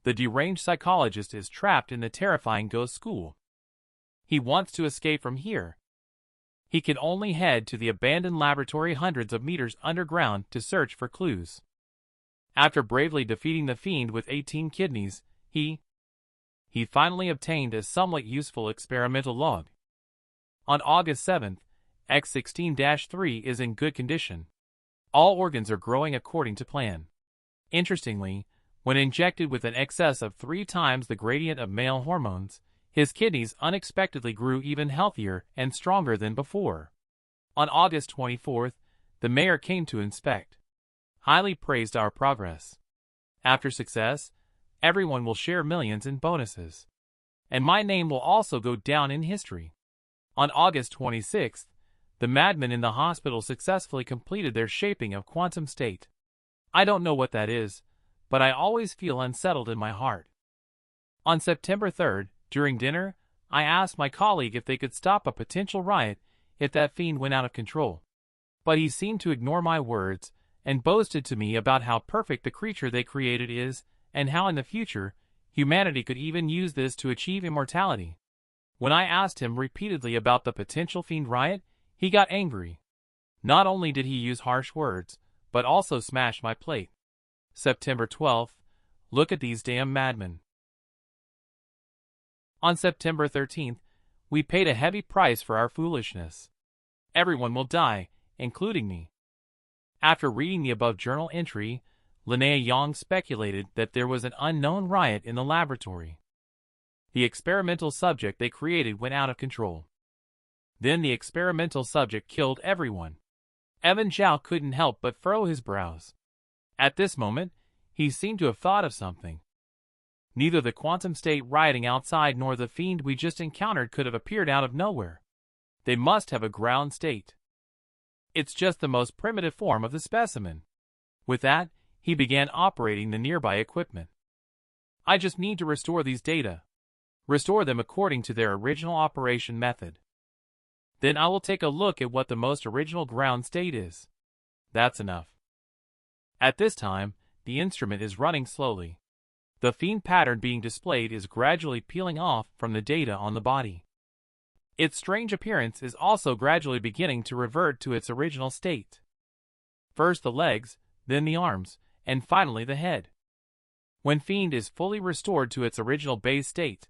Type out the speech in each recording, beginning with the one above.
The deranged psychologist is trapped in the terrifying ghost school. He wants to escape from here. He can only head to the abandoned laboratory hundreds of meters underground to search for clues. After bravely defeating the fiend with 18 kidneys, he finally obtained a somewhat useful experimental log. On August 7th, X16-3 is in good condition. All organs are growing according to plan. Interestingly, when injected with an excess of 3 times the gradient of male hormones, his kidneys unexpectedly grew even healthier and stronger than before. On August 24th, the mayor came to inspect. Highly praised our progress. After success, everyone will share millions in bonuses. And my name will also go down in history. On August 26th, the madmen in the hospital successfully completed their shaping of quantum state. I don't know what that is, but I always feel unsettled in my heart. On September 3rd, during dinner, I asked my colleague if they could stop a potential riot if that fiend went out of control. But he seemed to ignore my words and boasted to me about how perfect the creature they created is and how in the future, humanity could even use this to achieve immortality. When I asked him repeatedly about the potential fiend riot, he got angry. Not only did he use harsh words, but also smashed my plate. September 12th, look at these damn madmen. On September 13th, we paid a heavy price for our foolishness. Everyone will die, including me. After reading the above journal entry, Linnea Yang speculated that there was an unknown riot in the laboratory. The experimental subject they created went out of control. Then the experimental subject killed everyone. Evan Zhao couldn't help but furrow his brows. At this moment, he seemed to have thought of something. Neither the quantum state rioting outside nor the fiend we just encountered could have appeared out of nowhere. They must have a ground state. It's just the most primitive form of the specimen. With that, he began operating the nearby equipment. I just need to restore these data. Restore them according to their original operation method. Then I will take a look at what the most original ground state is. That's enough. At this time, the instrument is running slowly. The fiend pattern being displayed is gradually peeling off from the data on the body. Its strange appearance is also gradually beginning to revert to its original state. First the legs, then the arms, and finally the head. When fiend is fully restored to its original base state,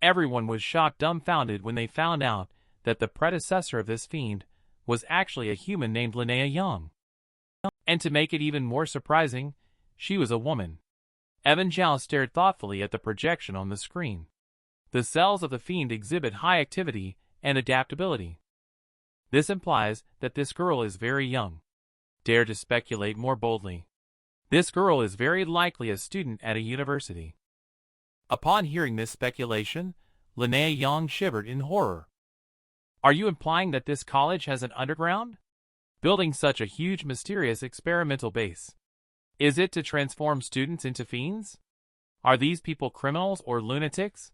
everyone was shocked dumbfounded when they found out that the predecessor of this fiend was actually a human named Linnea Yang. And to make it even more surprising, she was a woman. Evan Zhao stared thoughtfully at the projection on the screen. The cells of the fiend exhibit high activity and adaptability. This implies that this girl is very young. Dare to speculate more boldly. This girl is very likely a student at a university. Upon hearing this speculation, Linnea Yang shivered in horror. Are you implying that this college has an underground? Building such a huge mysterious experimental base. Is it to transform students into fiends? Are these people criminals or lunatics?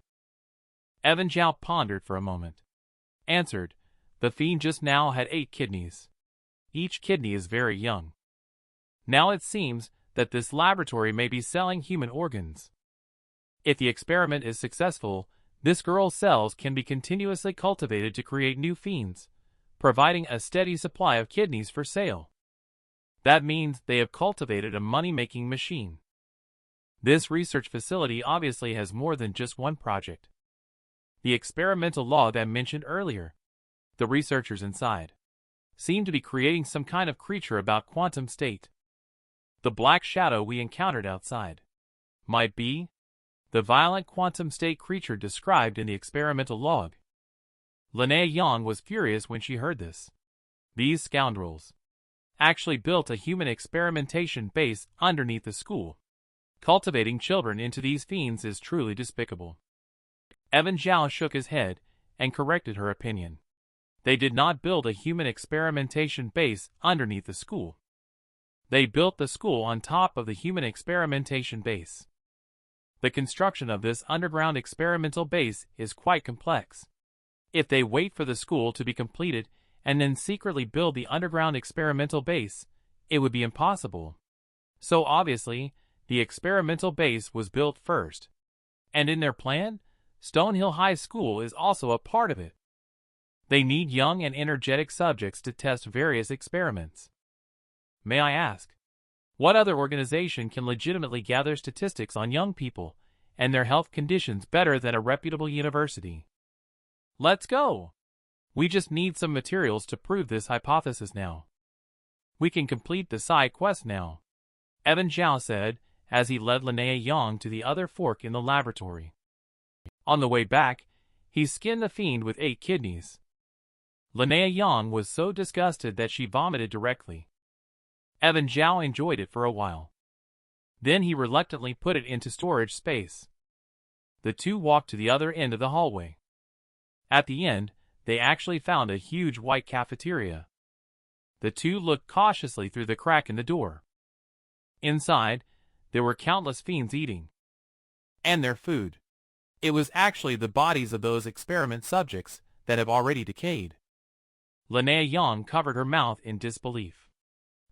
Evan Zhao pondered for a moment. Answered, the fiend just now had 8 kidneys. Each kidney is very young. Now it seems that this laboratory may be selling human organs. If the experiment is successful, this girl's cells can be continuously cultivated to create new fiends, providing a steady supply of kidneys for sale. That means they have cultivated a money-making machine. This research facility obviously has more than just one project. The experimental log I mentioned earlier. The researchers inside seem to be creating some kind of creature about quantum state. The black shadow we encountered outside might be the violent quantum state creature described in the experimental log. Linnea Yang was furious when she heard this. These scoundrels actually built a human experimentation base underneath the school. Cultivating children into these fiends is truly despicable. Evan Zhao shook his head and corrected her opinion. They did not build a human experimentation base underneath the school. They built the school on top of the human experimentation base. The construction of this underground experimental base is quite complex. If they wait for the school to be completed and then secretly build the underground experimental base, it would be impossible. So obviously, the experimental base was built first. And in their plan, Stonehill High School is also a part of it. They need young and energetic subjects to test various experiments. May I ask, what other organization can legitimately gather statistics on young people and their health conditions better than a reputable university? Let's go! We just need some materials to prove this hypothesis now. We can complete the side quest now, Evan Zhao said as he led Linnea Yang to the other fork in the laboratory. On the way back, he skinned the fiend with 8 kidneys. Linnea Yang was so disgusted that she vomited directly. Evan Zhao enjoyed it for a while. Then he reluctantly put it into storage space. The two walked to the other end of the hallway. At the end, they actually found a huge white cafeteria. The two looked cautiously through the crack in the door. Inside, there were countless fiends eating. And their food. It was actually the bodies of those experiment subjects that have already decayed. Linnea Yang covered her mouth in disbelief.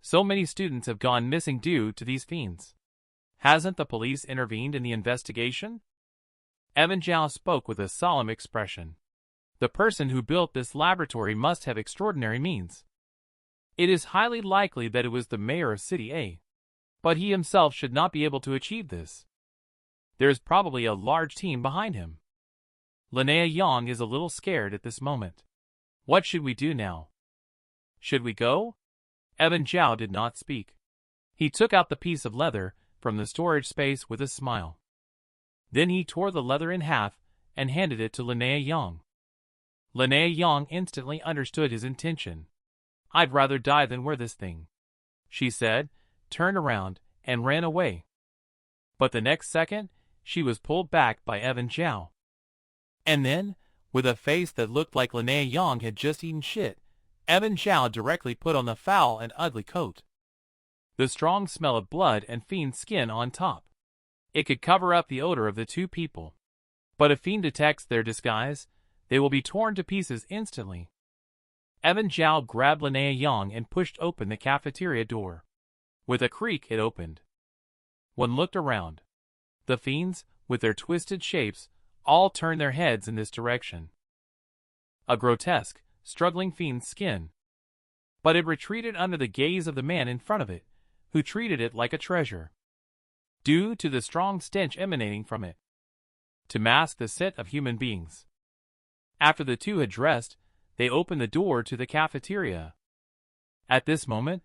So many students have gone missing due to these fiends. Hasn't the police intervened in the investigation? Evan Zhao spoke with a solemn expression. The person who built this laboratory must have extraordinary means. It is highly likely that it was the mayor of City A. But he himself should not be able to achieve this. There is probably a large team behind him. Linnea Yang is a little scared at this moment. What should we do now? Should we go? Evan Zhao did not speak. He took out the piece of leather from the storage space with a smile. Then he tore the leather in half and handed it to Linnea Yang. Linnea Yang instantly understood his intention. I'd rather die than wear this thing, she said, turned around, and ran away. But the next second, she was pulled back by Evan Zhao. And then, with a face that looked like Linnea Yang had just eaten shit, Evan Zhao directly put on the foul and ugly coat. The strong smell of blood and fiend skin on top. It could cover up the odor of the two people. But if fiend detects their disguise, they will be torn to pieces instantly. Evan Zhao grabbed Linnea Yang and pushed open the cafeteria door. With a creak it opened. One looked around. The fiends, with their twisted shapes, all turned their heads in this direction. A grotesque, struggling fiend's skin. But it retreated under the gaze of the man in front of it, who treated it like a treasure, due to the strong stench emanating from it, to mask the scent of human beings. After the two had dressed, they opened the door to the cafeteria. At this moment,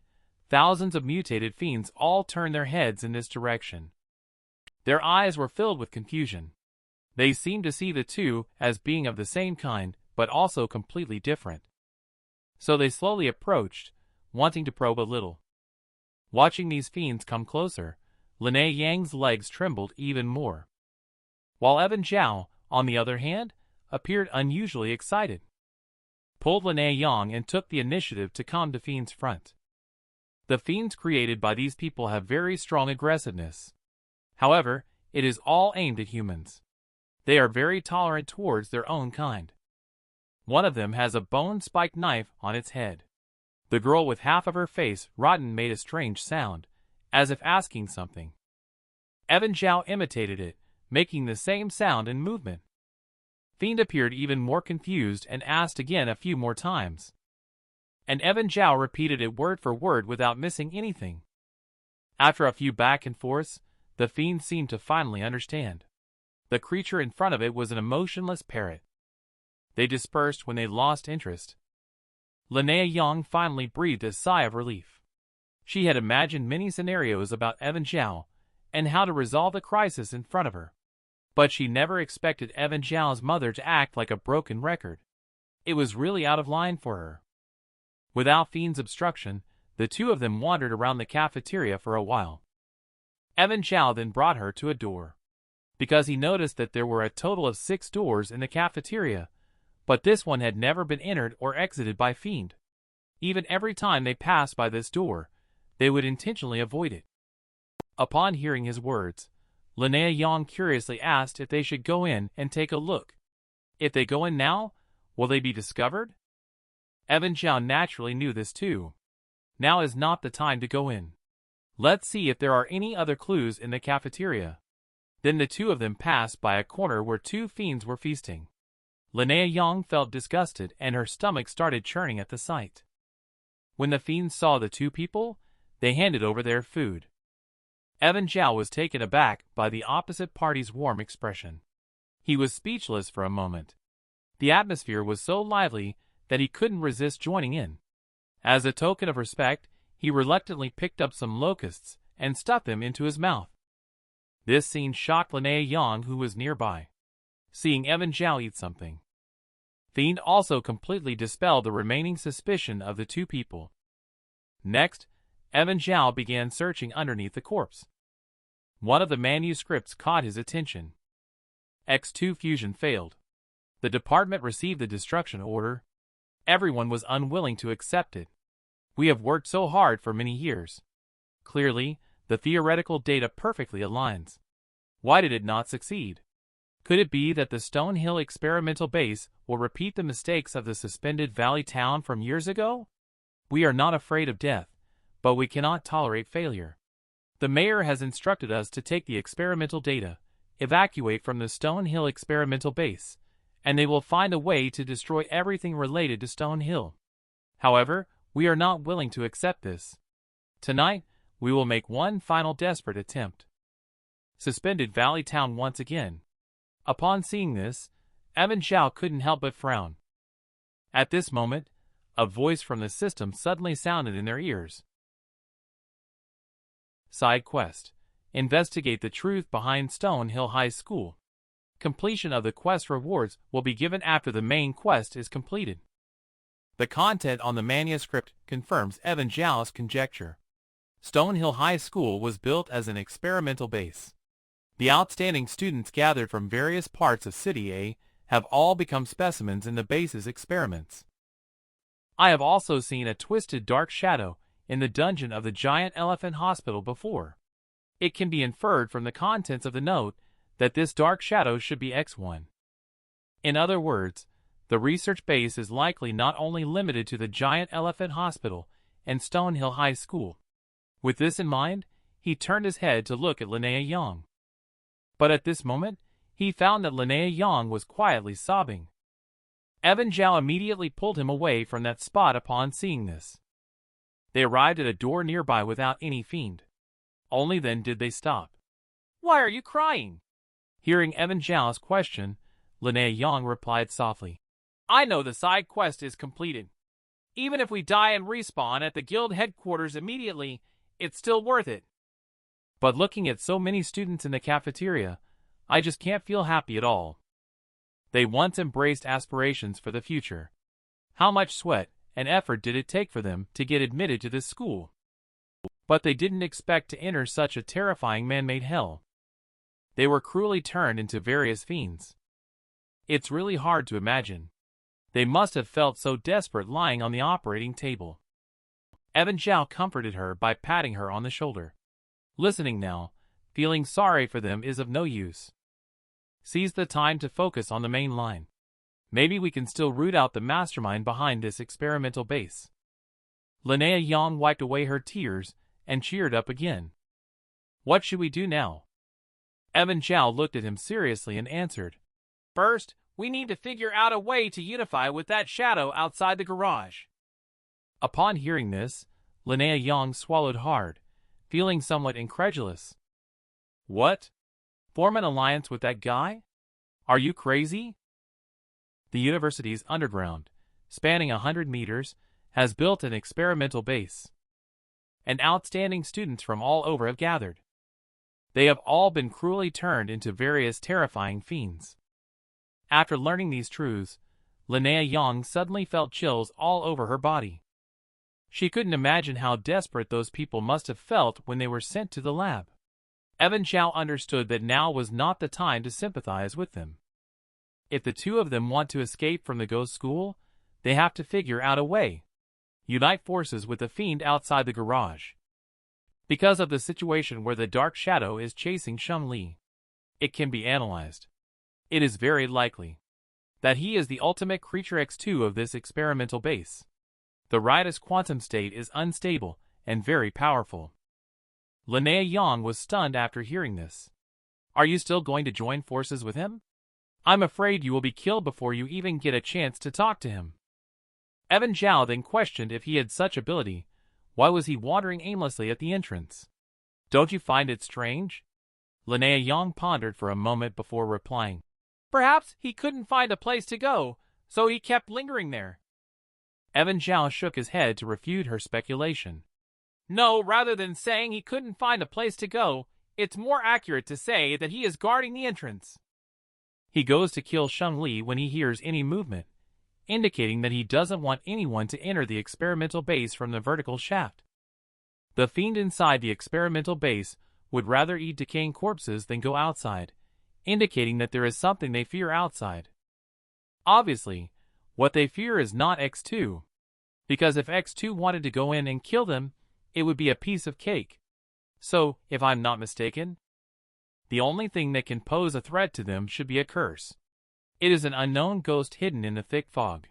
thousands of mutated fiends all turned their heads in this direction. Their eyes were filled with confusion. They seemed to see the two as being of the same kind, but also completely different. So they slowly approached, wanting to probe a little. Watching these fiends come closer, Linnea Yang's legs trembled even more. While Evan Zhao, on the other hand, appeared unusually excited. Pulled Linnea Yang and took the initiative to come to fiends' front. The fiends created by these people have very strong aggressiveness. However, it is all aimed at humans. They are very tolerant towards their own kind. One of them has a bone-spiked knife on its head. The girl with half of her face rotten made a strange sound, as if asking something. Evan Zhao imitated it, making the same sound and movement. Fiend appeared even more confused and asked again a few more times. And Evan Zhao repeated it word for word without missing anything. After a few back and forths, the fiend seemed to finally understand. The creature in front of it was an emotionless parrot. They dispersed when they lost interest. Linnea Yang finally breathed a sigh of relief. She had imagined many scenarios about Evan Zhao and how to resolve the crisis in front of her. But she never expected Evan Zhao's mother to act like a broken record. It was really out of line for her. Without fiend's obstruction, the two of them wandered around the cafeteria for a while. Evan Zhao then brought her to a door, because he noticed that there were a total of 6 doors in the cafeteria, but this one had never been entered or exited by fiend. Even every time they passed by this door, they would intentionally avoid it. Upon hearing his words, Linnea Yang curiously asked if they should go in and take a look. If they go in now, will they be discovered? Evan Zhao naturally knew this too. Now is not the time to go in. Let's see if there are any other clues in the cafeteria. Then the two of them passed by a corner where two fiends were feasting. Linnea Yang felt disgusted and her stomach started churning at the sight. When the fiends saw the two people, they handed over their food. Evan Zhao was taken aback by the opposite party's warm expression. He was speechless for a moment. The atmosphere was so lively that he couldn't resist joining in. As a token of respect, he reluctantly picked up some locusts and stuffed them into his mouth. This scene shocked Linnea Yang, who was nearby. Seeing Evan Zhao eat something, Fiend also completely dispelled the remaining suspicion of the two people. Next, Evan Zhao began searching underneath the corpse. One of the manuscripts caught his attention. X2 fusion failed. The department received the destruction order. Everyone was unwilling to accept it. We have worked so hard for many years. Clearly, the theoretical data perfectly aligns. Why did it not succeed? Could it be that the Stonehill experimental base will repeat the mistakes of the suspended valley town from years ago? We are not afraid of death, but we cannot tolerate failure. The mayor has instructed us to take the experimental data, evacuate from the Stonehill experimental base, and they will find a way to destroy everything related to Stonehill. However, we are not willing to accept this. Tonight, we will make one final desperate attempt. Suspended Valley Town once again. Upon seeing this, Evan Zhao couldn't help but frown. At this moment, a voice from the system suddenly sounded in their ears. Side quest: investigate the truth behind Stonehill High School. Completion of the quest rewards will be given after the main quest is completed. The content on the manuscript confirms Evan Zhao's conjecture. Stonehill High School was built as an experimental base. The outstanding students gathered from various parts of City A have all become specimens in the base's experiments. I have also seen a twisted dark shadow in the dungeon of the Giant Elephant Hospital before. It can be inferred from the contents of the note that this dark shadow should be X1. In other words, the research base is likely not only limited to the Giant Elephant Hospital and Stonehill High School. With this in mind, he turned his head to look at Linnea Yang. But at this moment, he found that Linnea Yang was quietly sobbing. Evan Zhao immediately pulled him away from that spot upon seeing this. They arrived at a door nearby without any fiend. Only then did they stop. "Why are you crying?" Hearing Evan Zhao's question, Linnea Yang replied softly, "I know the side quest is completed. Even if we die and respawn at the guild headquarters immediately, it's still worth it. But looking at so many students in the cafeteria, I just can't feel happy at all. They once embraced aspirations for the future. How much sweat and effort did it take for them to get admitted to this school? But they didn't expect to enter such a terrifying man-made hell. They were cruelly turned into various fiends. It's really hard to imagine. They must have felt so desperate lying on the operating table." Evan Zhao comforted her by patting her on the shoulder. "Listening now, feeling sorry for them is of no use. Seize the time to focus on the main line. Maybe we can still root out the mastermind behind this experimental base." Linnea Yang wiped away her tears and cheered up again. "What should we do now?" Evan Zhao looked at him seriously and answered, "First, we need to figure out a way to unify with that shadow outside the garage." Upon hearing this, Linnea Yang swallowed hard, feeling somewhat incredulous. "What? Form an alliance with that guy? Are you crazy?" The university's underground, spanning 100 meters, has built an experimental base. And outstanding students from all over have gathered. They have all been cruelly turned into various terrifying fiends. After learning these truths, Linnea Yang suddenly felt chills all over her body. She couldn't imagine how desperate those people must have felt when they were sent to the lab. Evan Zhao understood that now was not the time to sympathize with them. If the two of them want to escape from the ghost school, they have to figure out a way. Unite forces with the fiend outside the garage. Because of the situation where the dark shadow is chasing Sheng Li, it can be analyzed. It is very likely that he is the ultimate creature X2 of this experimental base. The riotous quantum state is unstable and very powerful. Linnea Yang was stunned after hearing this. Are you still going to join forces with him? I'm afraid you will be killed before you even get a chance to talk to him. Evan Zhao then questioned if he had such ability. Why was he wandering aimlessly at the entrance? Don't you find it strange? Linnea Yang pondered for a moment before replying. Perhaps he couldn't find a place to go, so he kept lingering there. Evan Zhao shook his head to refute her speculation. No, rather than saying he couldn't find a place to go, it's more accurate to say that he is guarding the entrance. He goes to kill Sheng Li when he hears any movement, indicating that he doesn't want anyone to enter the experimental base from the vertical shaft. The fiend inside the experimental base would rather eat decaying corpses than go outside, indicating that there is something they fear outside. Obviously, what they fear is not X2, because if X2 wanted to go in and kill them, it would be a piece of cake. So, if I'm not mistaken, the only thing that can pose a threat to them should be a curse. It is an unknown ghost hidden in the thick fog.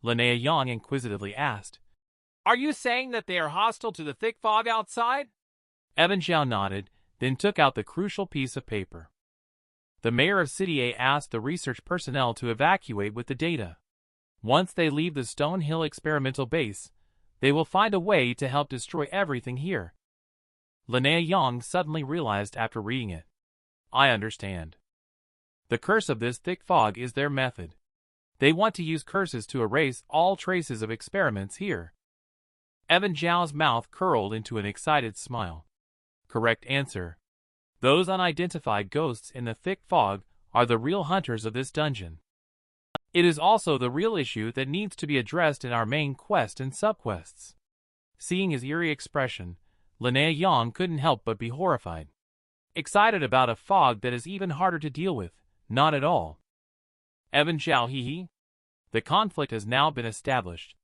Linnea Yang inquisitively asked, Are you saying that they are hostile to the thick fog outside? Evan Zhao nodded, then took out the crucial piece of paper. The mayor of City A asked the research personnel to evacuate with the data. Once they leave the Stone Hill experimental base, they will find a way to help destroy everything here. Linnea Yang suddenly realized after reading it. I understand. The curse of this thick fog is their method. They want to use curses to erase all traces of experiments here. Evan Zhao's mouth curled into an excited smile. Correct answer. Those unidentified ghosts in the thick fog are the real hunters of this dungeon. It is also the real issue that needs to be addressed in our main quest and subquests. Seeing his eerie expression, Linnea Yang couldn't help but be horrified. Excited about a fog that is even harder to deal with? Not at all. Evan Zhao hee. The conflict has now been established.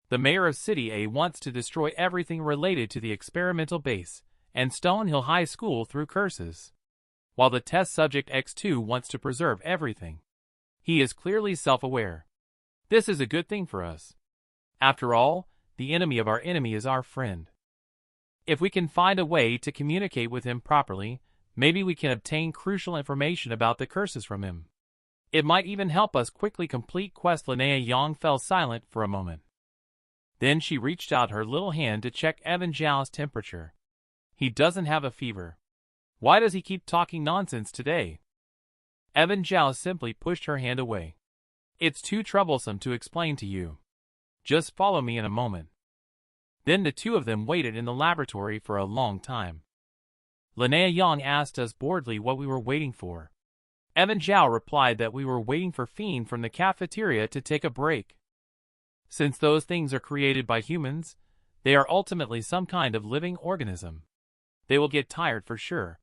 The mayor of City A wants to destroy everything related to the experimental base and Stonehill High School through curses, while the test subject X2 wants to preserve everything. He is clearly self-aware. This is a good thing for us. After all, the enemy of our enemy is our friend. If we can find a way to communicate with him properly, maybe we can obtain crucial information about the curses from him. It might even help us quickly complete quest. Linnea Yang fell silent for a moment. Then she reached out her little hand to check Evan Zhao's temperature. He doesn't have a fever. Why does he keep talking nonsense today? Evan Zhao simply pushed her hand away. It's too troublesome to explain to you. Just follow me in a moment. Then the two of them waited in the laboratory for a long time. Linnea Yang asked us boredly what we were waiting for. Evan Zhao replied that we were waiting for Fiend from the cafeteria to take a break. Since those things are created by humans, they are ultimately some kind of living organism. They will get tired for sure.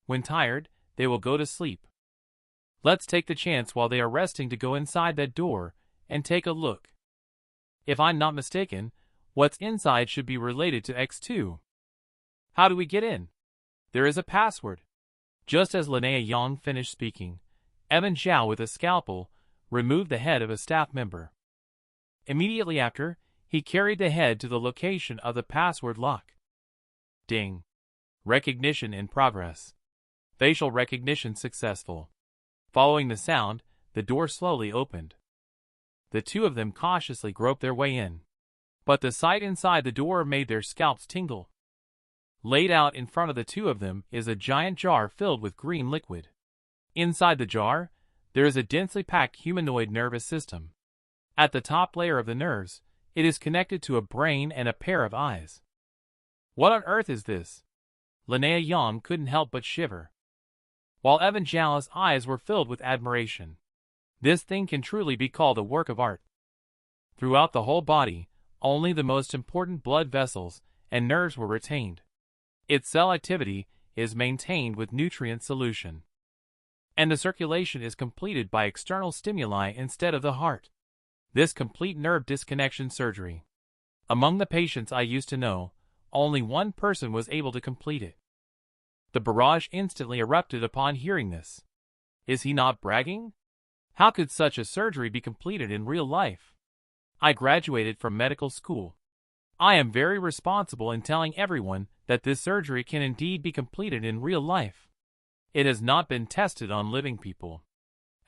When tired, they will go to sleep. Let's take the chance while they are resting to go inside that door and take a look. If I'm not mistaken, what's inside should be related to X2. How do we get in? There is a password. Just as Linnea Yang finished speaking, Evan Zhao with a scalpel removed the head of a staff member. Immediately after, he carried the head to the location of the password lock. Ding. Recognition in progress. Facial recognition successful. Following the sound, the door slowly opened. The two of them cautiously groped their way in. But the sight inside the door made their scalps tingle. Laid out in front of the two of them is a giant jar filled with green liquid. Inside the jar, there is a densely packed humanoid nervous system. At the top layer of the nerves, it is connected to a brain and a pair of eyes. What on earth is this? Linnea Yang couldn't help but shiver, while Evan Zhao's eyes were filled with admiration. This thing can truly be called a work of art. Throughout the whole body, only the most important blood vessels and nerves were retained. Its cell activity is maintained with nutrient solution, and the circulation is completed by external stimuli instead of the heart. This complete nerve disconnection surgery. Among the patients I used to know, only one person was able to complete it. The barrage instantly erupted upon hearing this. Is he not bragging? How could such a surgery be completed in real life? I graduated from medical school. I am very responsible in telling everyone that this surgery can indeed be completed in real life. It has not been tested on living people.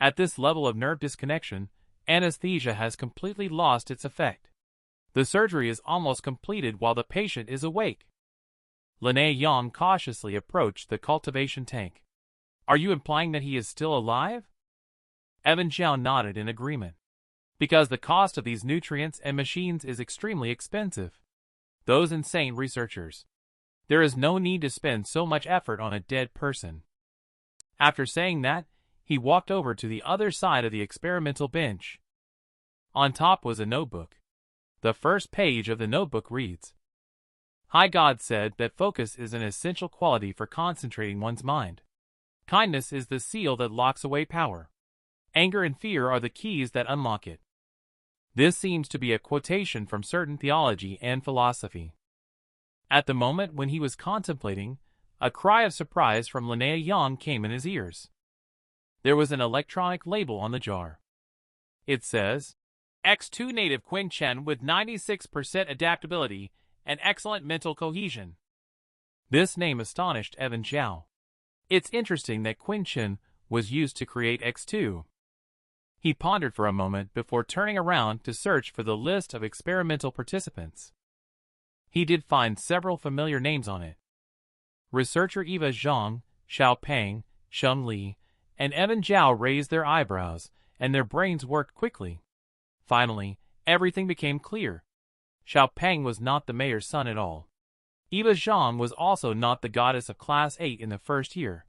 At this level of nerve disconnection, anesthesia has completely lost its effect. The surgery is almost completed while the patient is awake. Lene Yang cautiously approached the cultivation tank. Are you implying that he is still alive? Evan Zhao nodded in agreement. Because the cost of these nutrients and machines is extremely expensive. Those insane researchers. There is no need to spend so much effort on a dead person. After saying that, he walked over to the other side of the experimental bench. On top was a notebook. The first page of the notebook reads, High God said that focus is an essential quality for concentrating one's mind. Kindness is the seal that locks away power. Anger and fear are the keys that unlock it. This seems to be a quotation from certain theology and philosophy. At the moment when he was contemplating, a cry of surprise from Lene Yang came in his ears. There was an electronic label on the jar. It says, X2 native Quinchen with 96% adaptability and excellent mental cohesion. This name astonished Evan Zhao. It's interesting that Quinchen was used to create X2. He pondered for a moment before turning around to search for the list of experimental participants. He did find several familiar names on it. Researcher Eva Zhang, Xiao Peng, Sheng Li, and Evan Zhao raised their eyebrows, and their brains worked quickly. Finally, everything became clear. Xiao Peng was not the mayor's son at all. Eva Zhang was also not the goddess of Class 8 in the first year.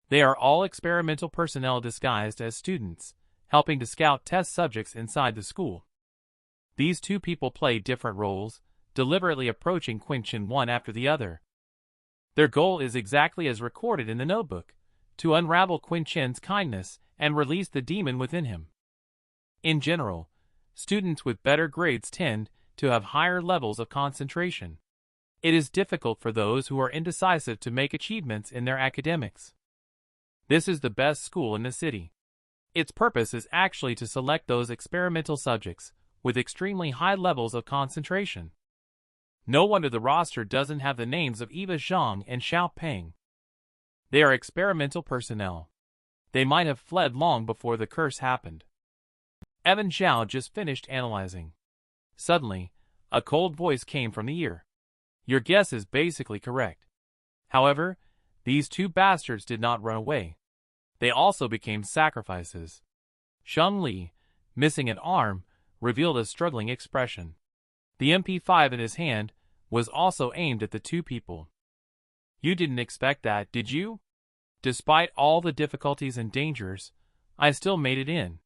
They are all experimental personnel disguised as students, helping to scout test subjects inside the school. These two people play different roles, deliberately approaching Quinchen one after the other. Their goal is exactly as recorded in the notebook, to unravel Quinchen's kindness and release the demon within him. In general, students with better grades tend to have higher levels of concentration. It is difficult for those who are indecisive to make achievements in their academics. This is the best school in the city. Its purpose is actually to select those experimental subjects with extremely high levels of concentration. No wonder the roster doesn't have the names of Eva Zhang and Xiao Peng. They are experimental personnel. They might have fled long before the curse happened. Evan Zhao just finished analyzing. Suddenly, a cold voice came from the ear. Your guess is basically correct. However, these two bastards did not run away. They also became sacrifices. Sheng Li, missing an arm, revealed a struggling expression. The MP5 in his hand was also aimed at the two people. You didn't expect that, did you? Despite all the difficulties and dangers, I still made it in.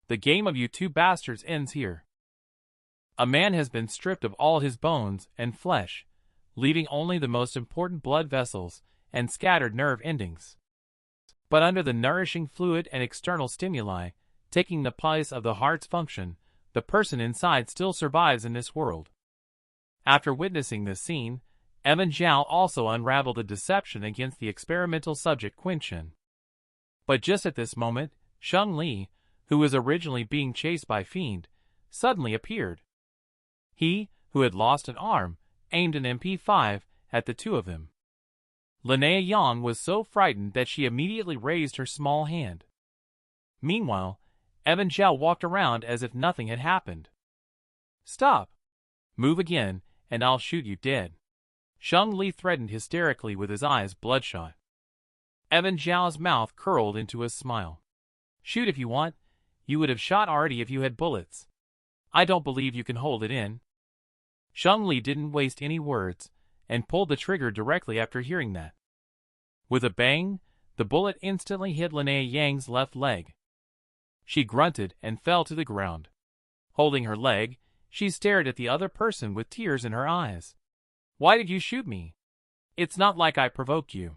The game of you two bastards ends here. A man has been stripped of all his bones and flesh, leaving only the most important blood vessels and scattered nerve endings. But under the nourishing fluid and external stimuli, taking the place of the heart's function, the person inside still survives in this world. After witnessing this scene, Evan Zhao also unraveled the deception against the experimental subject Quinchen. But just at this moment, Sheng Li, who was originally being chased by Fiend, suddenly appeared. He, who had lost an arm, aimed an MP5 at the two of them. Lene Yang was so frightened that she immediately raised her small hand. Meanwhile, Evan Zhao walked around as if nothing had happened. Stop! Move again, and I'll shoot you dead. Sheng Li threatened hysterically with his eyes bloodshot. Evan Zhao's mouth curled into a smile. Shoot if you want. You would have shot already if you had bullets. I don't believe you can hold it in. Sheng Li didn't waste any words, and pulled the trigger directly after hearing that. With a bang, the bullet instantly hit Lene Yang's left leg. She grunted and fell to the ground. Holding her leg, she stared at the other person with tears in her eyes. Why did you shoot me? It's not like I provoked you.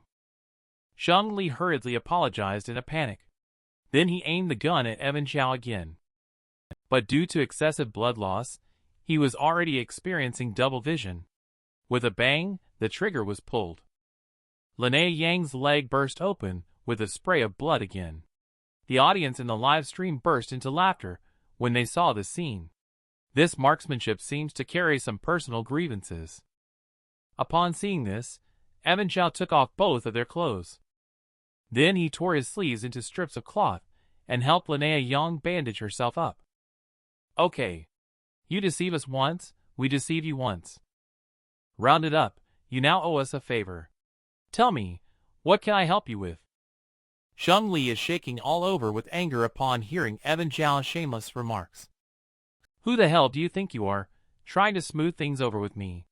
Sheng Li hurriedly apologized in a panic. Then he aimed the gun at Evan Zhao again. But due to excessive blood loss, he was already experiencing double vision. With a bang, the trigger was pulled. Lene Yang's leg burst open with a spray of blood again. The audience in the live stream burst into laughter when they saw the scene. This marksmanship seems to carry some personal grievances. Upon seeing this, Evan Zhao took off both of their clothes. Then he tore his sleeves into strips of cloth and helped Linnea Yang bandage herself up. Okay. You deceive us once, we deceive you once. Round it up, you now owe us a favor. Tell me, what can I help you with? Sheng Li is shaking all over with anger upon hearing Evan Zhao's shameless remarks. Who the hell do you think you are, trying to smooth things over with me?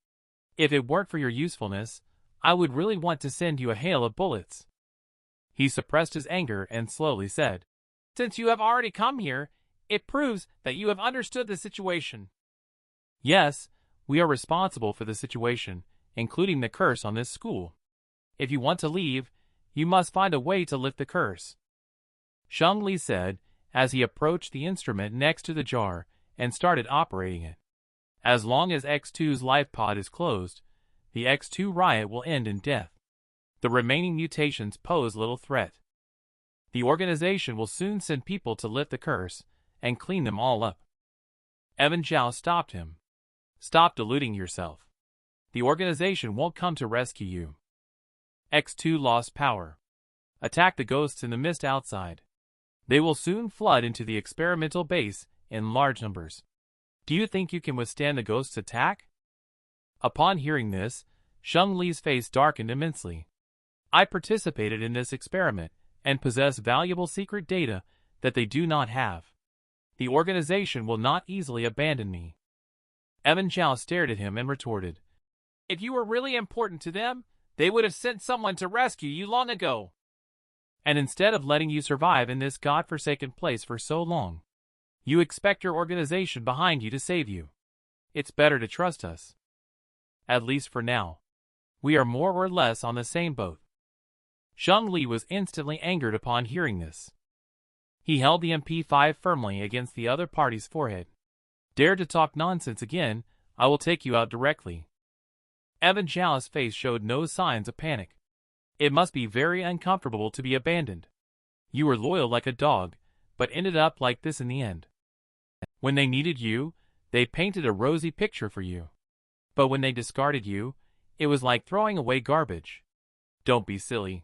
If it weren't for your usefulness, I would really want to send you a hail of bullets. He suppressed his anger and slowly said, Since you have already come here, it proves that you have understood the situation. Yes, we are responsible for the situation, including the curse on this school. If you want to leave, you must find a way to lift the curse. Sheng Li said as he approached the instrument next to the jar and started operating it. As long as X2's life pod is closed, the X2 riot will end in death. The remaining mutations pose little threat. The organization will soon send people to lift the curse and clean them all up. Evan Zhao stopped him. Stop deluding yourself. The organization won't come to rescue you. X2 lost power. Attack the ghosts in the mist outside. They will soon flood into the experimental base in large numbers. Do you think you can withstand the ghosts' attack? Upon hearing this, Sheng Li's face darkened immensely. I participated in this experiment and possess valuable secret data that they do not have. The organization will not easily abandon me. Evan Zhao stared at him and retorted, If you were really important to them, they would have sent someone to rescue you long ago. And instead of letting you survive in this godforsaken place for so long, you expect your organization behind you to save you. It's better to trust us. At least for now. We are more or less on the same boat. Sheng Li was instantly angered upon hearing this. He held the MP5 firmly against the other party's forehead. Dare to talk nonsense again, I will take you out directly. Evan Zhao's face showed no signs of panic. It must be very uncomfortable to be abandoned. You were loyal like a dog, but ended up like this in the end. When they needed you, they painted a rosy picture for you. But when they discarded you, it was like throwing away garbage. Don't be silly.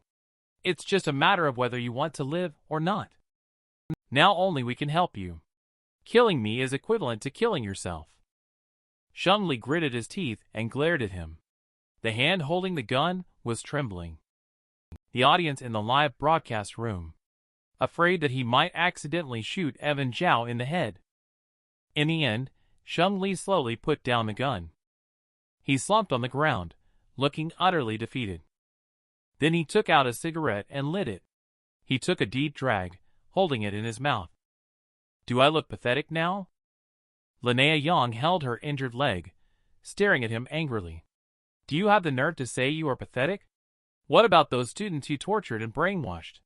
It's just a matter of whether you want to live or not. Now only we can help you. Killing me is equivalent to killing yourself. Sheng Li gritted his teeth and glared at him. The hand holding the gun was trembling. The audience in the live broadcast room, afraid that he might accidentally shoot Evan Zhao in the head. In the end, Sheng Li slowly put down the gun. He slumped on the ground, looking utterly defeated. Then he took out a cigarette and lit it. He took a deep drag, holding it in his mouth. Do I look pathetic now? Linnea Yang held her injured leg, staring at him angrily. Do you have the nerve to say you are pathetic? What about those students you tortured and brainwashed?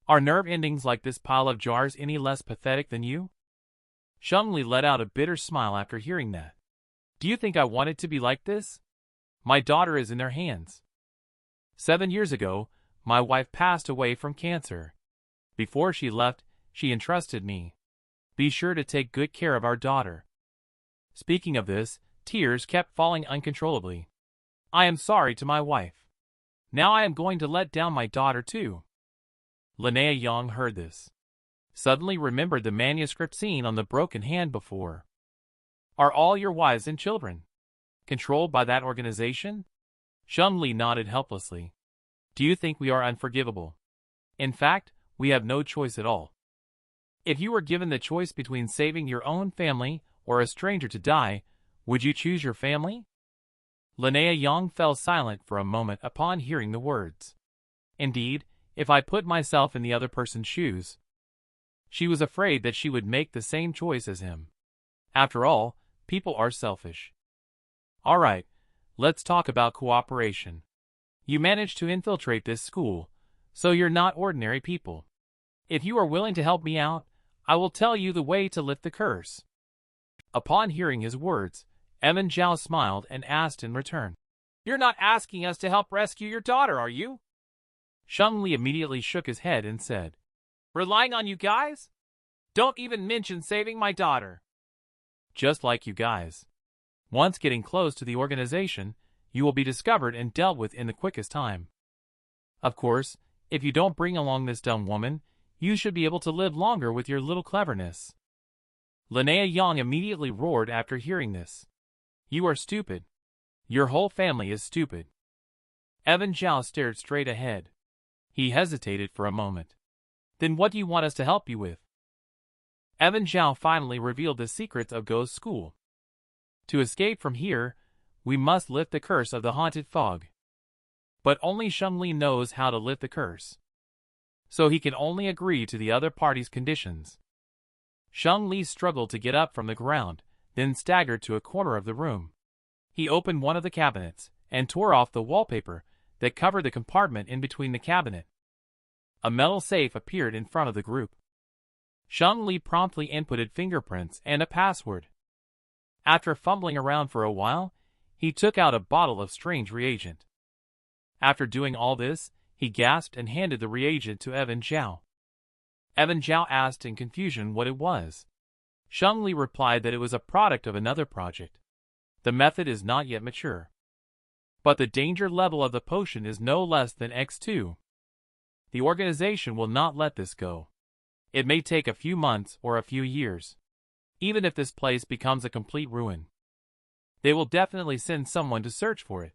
Are nerve endings like this pile of jars any less pathetic than you? Sheng Li let out a bitter smile after hearing that. Do you think I wanted to be like this? My daughter is in their hands. 7 years ago, my wife passed away from cancer. Before she left, she entrusted me. Be sure to take good care of our daughter. Speaking of this, tears kept falling uncontrollably. I am sorry to my wife. Now I am going to let down my daughter too. Linnea Yang heard this. Suddenly remembered the manuscript scene on the broken hand before. Are all your wives and children controlled by that organization? Sheng Li nodded helplessly. Do you think we are unforgivable? In fact, we have no choice at all. If you were given the choice between saving your own family or a stranger to die, would you choose your family? Linnea Yang fell silent for a moment upon hearing the words. Indeed, if I put myself in the other person's shoes. She was afraid that she would make the same choice as him. After all, people are selfish. All right, let's talk about cooperation. You managed to infiltrate this school, so you're not ordinary people. If you are willing to help me out, I will tell you the way to lift the curse. Upon hearing his words, Evan Zhao smiled and asked in return, You're not asking us to help rescue your daughter, are you? Sheng Li immediately shook his head and said, Relying on you guys? Don't even mention saving my daughter. Just like you guys. Once getting close to the organization, you will be discovered and dealt with in the quickest time. Of course, if you don't bring along this dumb woman, you should be able to live longer with your little cleverness." Linnea Yang immediately roared after hearing this. "You are stupid. Your whole family is stupid." Evan Zhao stared straight ahead. He hesitated for a moment. "Then what do you want us to help you with?" Evan Zhao finally revealed the secrets of Ghost School. "To escape from here, we must lift the curse of the haunted fog. But only Sheng-Li knows how to lift the curse. So he can only agree to the other party's conditions." Sheng-Li struggled to get up from the ground, then staggered to a corner of the room. He opened one of the cabinets, and tore off the wallpaper that covered the compartment in between the cabinet. A metal safe appeared in front of the group. Sheng-Li promptly inputted fingerprints and a password. After fumbling around for a while, he took out a bottle of strange reagent. After doing all this, he gasped and handed the reagent to Evan Zhao. Evan Zhao asked in confusion what it was. Sheng-Li replied that it was a product of another project. The method is not yet mature. But the danger level of the potion is no less than X2. The organization will not let this go. It may take a few months or a few years. Even if this place becomes a complete ruin, they will definitely send someone to search for it.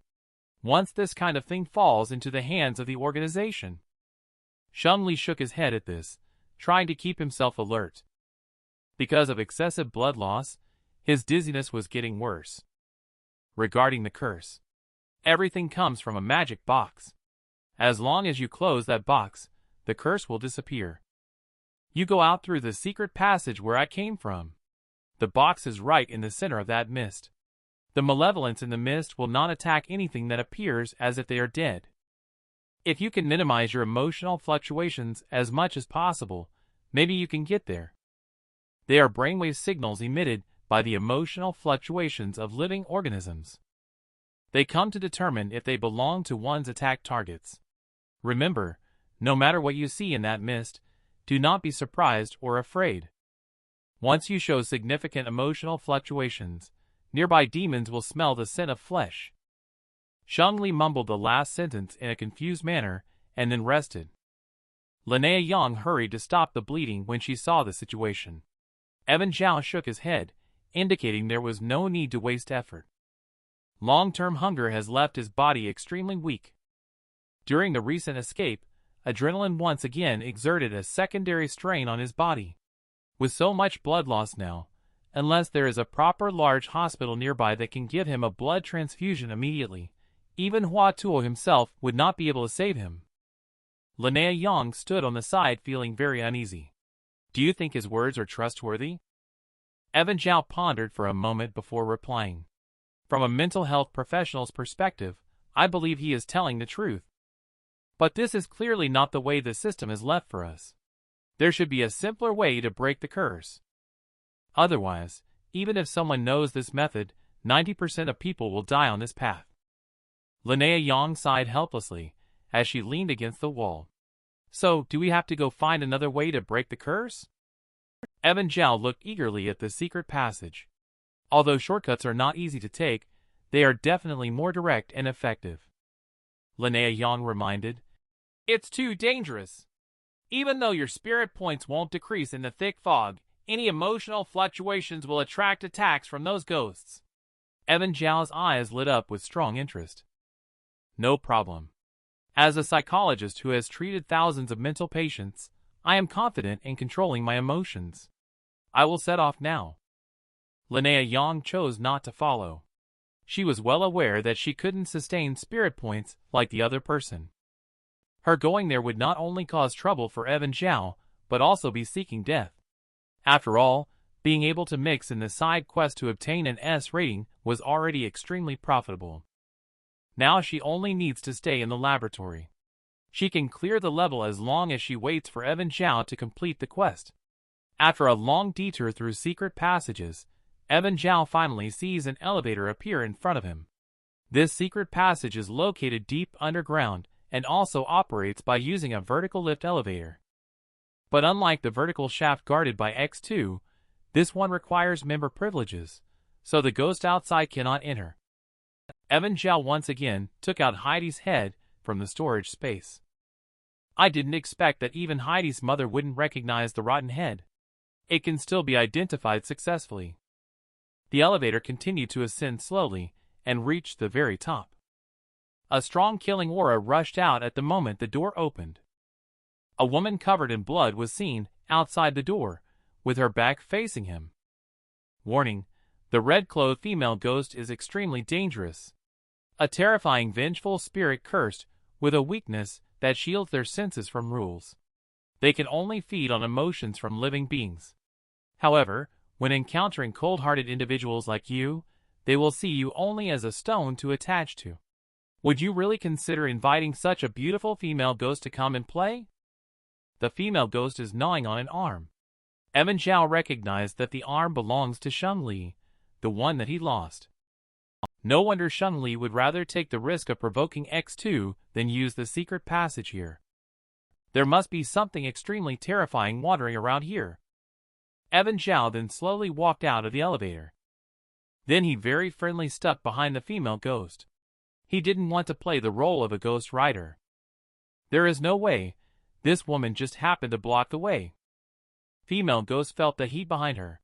Once this kind of thing falls into the hands of the organization. Sheng-Li shook his head at this, trying to keep himself alert. Because of excessive blood loss, his dizziness was getting worse. Regarding the curse, everything comes from a magic box. As long as you close that box, the curse will disappear. You go out through the secret passage where I came from. The box is right in the center of that mist. The malevolence in the mist will not attack anything that appears as if they are dead. If you can minimize your emotional fluctuations as much as possible, maybe you can get there. They are brainwave signals emitted by the emotional fluctuations of living organisms. They come to determine if they belong to one's attack targets. Remember, no matter what you see in that mist, do not be surprised or afraid. Once you show significant emotional fluctuations, nearby demons will smell the scent of flesh." Sheng-Li mumbled the last sentence in a confused manner and then rested. Linnea Yang hurried to stop the bleeding when she saw the situation. Evan Zhao shook his head, indicating there was no need to waste effort. Long-term hunger has left his body extremely weak. During the recent escape, adrenaline once again exerted a secondary strain on his body. With so much blood loss now, unless there is a proper large hospital nearby that can give him a blood transfusion immediately, even Hua Tuo himself would not be able to save him. Linnea Yang stood on the side feeling very uneasy. "Do you think his words are trustworthy?" Evan Zhao pondered for a moment before replying. "From a mental health professional's perspective, I believe he is telling the truth. But this is clearly not the way the system is left for us. There should be a simpler way to break the curse. Otherwise, even if someone knows this method, 90% of people will die on this path." Linnea Yang sighed helplessly as she leaned against the wall. "So, do we have to go find another way to break the curse?" Evan Zhao looked eagerly at the secret passage. Although shortcuts are not easy to take, they are definitely more direct and effective. Linnea Yang reminded, "It's too dangerous. Even though your spirit points won't decrease in the thick fog, any emotional fluctuations will attract attacks from those ghosts." Evan Zhao's eyes lit up with strong interest. "No problem. As a psychologist who has treated thousands of mental patients, I am confident in controlling my emotions. I will set off now." Linnea Yang chose not to follow. She was well aware that she couldn't sustain spirit points like the other person. Her going there would not only cause trouble for Evan Zhao, but also be seeking death. After all, being able to mix in the side quest to obtain an S rating was already extremely profitable. Now she only needs to stay in the laboratory. She can clear the level as long as she waits for Evan Zhao to complete the quest. After a long detour through secret passages, Evan Zhao finally sees an elevator appear in front of him. This secret passage is located deep underground and also operates by using a vertical lift elevator. But unlike the vertical shaft guarded by X2, this one requires member privileges, so the ghost outside cannot enter. Evan Zhao once again took out Heidi's head from the storage space. I didn't expect that even Heidi's mother wouldn't recognize the rotten head. It can still be identified successfully. The elevator continued to ascend slowly and reached the very top. A strong killing aura rushed out at the moment the door opened. A woman covered in blood was seen outside the door, with her back facing him. Warning: the red-clothed female ghost is extremely dangerous. A terrifying vengeful spirit cursed with a weakness that shields their senses from rules. They can only feed on emotions from living beings. However, when encountering cold-hearted individuals like you, they will see you only as a stone to attach to. Would you really consider inviting such a beautiful female ghost to come and play? The female ghost is gnawing on an arm. Evan Zhao recognized that the arm belongs to Shun-Li, the one that he lost. No wonder Shun-Li would rather take the risk of provoking X2 than use the secret passage here. There must be something extremely terrifying wandering around here. Evan Zhao then slowly walked out of the elevator. Then he very friendly stuck behind the female ghost. He didn't want to play the role of a ghost rider. There is no way. This woman just happened to block the way. Female ghost felt the heat behind her.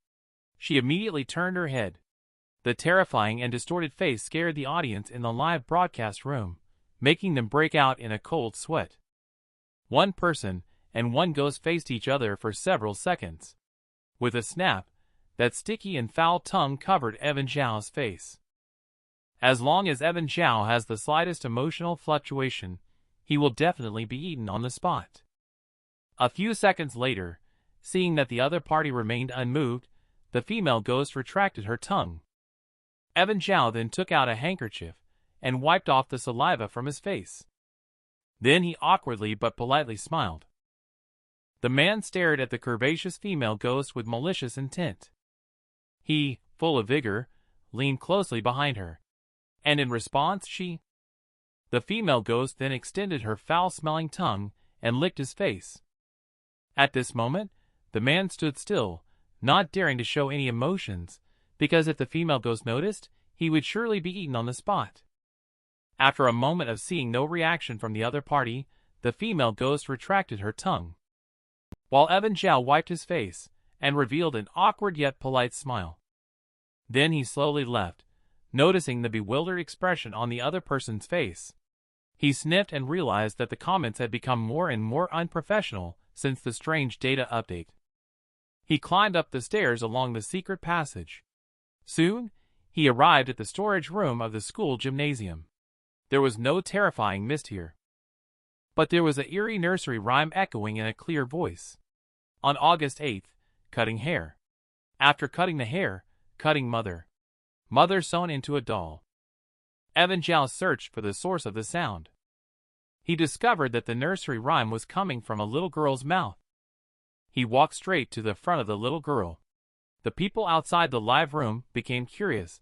She immediately turned her head. The terrifying and distorted face scared the audience in the live broadcast room, making them break out in a cold sweat. One person and one ghost faced each other for several seconds. With a snap, that sticky and foul tongue covered Evan Zhao's face. As long as Evan Zhao has the slightest emotional fluctuation, he will definitely be eaten on the spot. A few seconds later, seeing that the other party remained unmoved, the female ghost retracted her tongue. Evan Zhao then took out a handkerchief and wiped off the saliva from his face. Then he awkwardly but politely smiled. The man stared at the curvaceous female ghost with malicious intent. He, full of vigor, leaned closely behind her. And in response the female ghost then extended her foul-smelling tongue and licked his face. At this moment, the man stood still, not daring to show any emotions, because if the female ghost noticed, he would surely be eaten on the spot. After a moment of seeing no reaction from the other party, the female ghost retracted her tongue. While Evan Zhao wiped his face and revealed an awkward yet polite smile. Then he slowly left, noticing the bewildered expression on the other person's face. He sniffed and realized that the comments had become more and more unprofessional since the strange data update. He climbed up the stairs along the secret passage. Soon, he arrived at the storage room of the school gymnasium. There was no terrifying mist here, but there was an eerie nursery rhyme echoing in a clear voice. On August 8th, cutting hair. After cutting the hair, cutting mother. Mother sewn into a doll. Evan Zhao searched for the source of the sound. He discovered that the nursery rhyme was coming from a little girl's mouth. He walked straight to the front of the little girl. The people outside the live room became curious.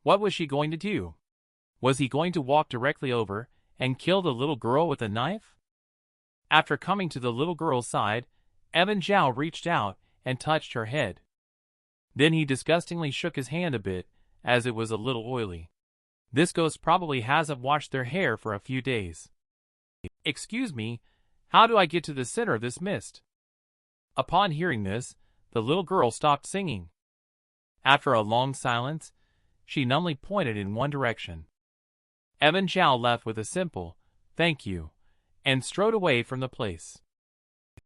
What was she going to do? Was he going to walk directly over and kill the little girl with a knife? After coming to the little girl's side, Evan Zhao reached out and touched her head. Then he disgustingly shook his hand a bit, as it was a little oily. This ghost probably hasn't washed their hair for a few days. Excuse me, how do I get to the center of this mist? Upon hearing this, the little girl stopped singing. After a long silence, she numbly pointed in one direction. Evan Zhao left with a simple, "Thank you," and strode away from the place.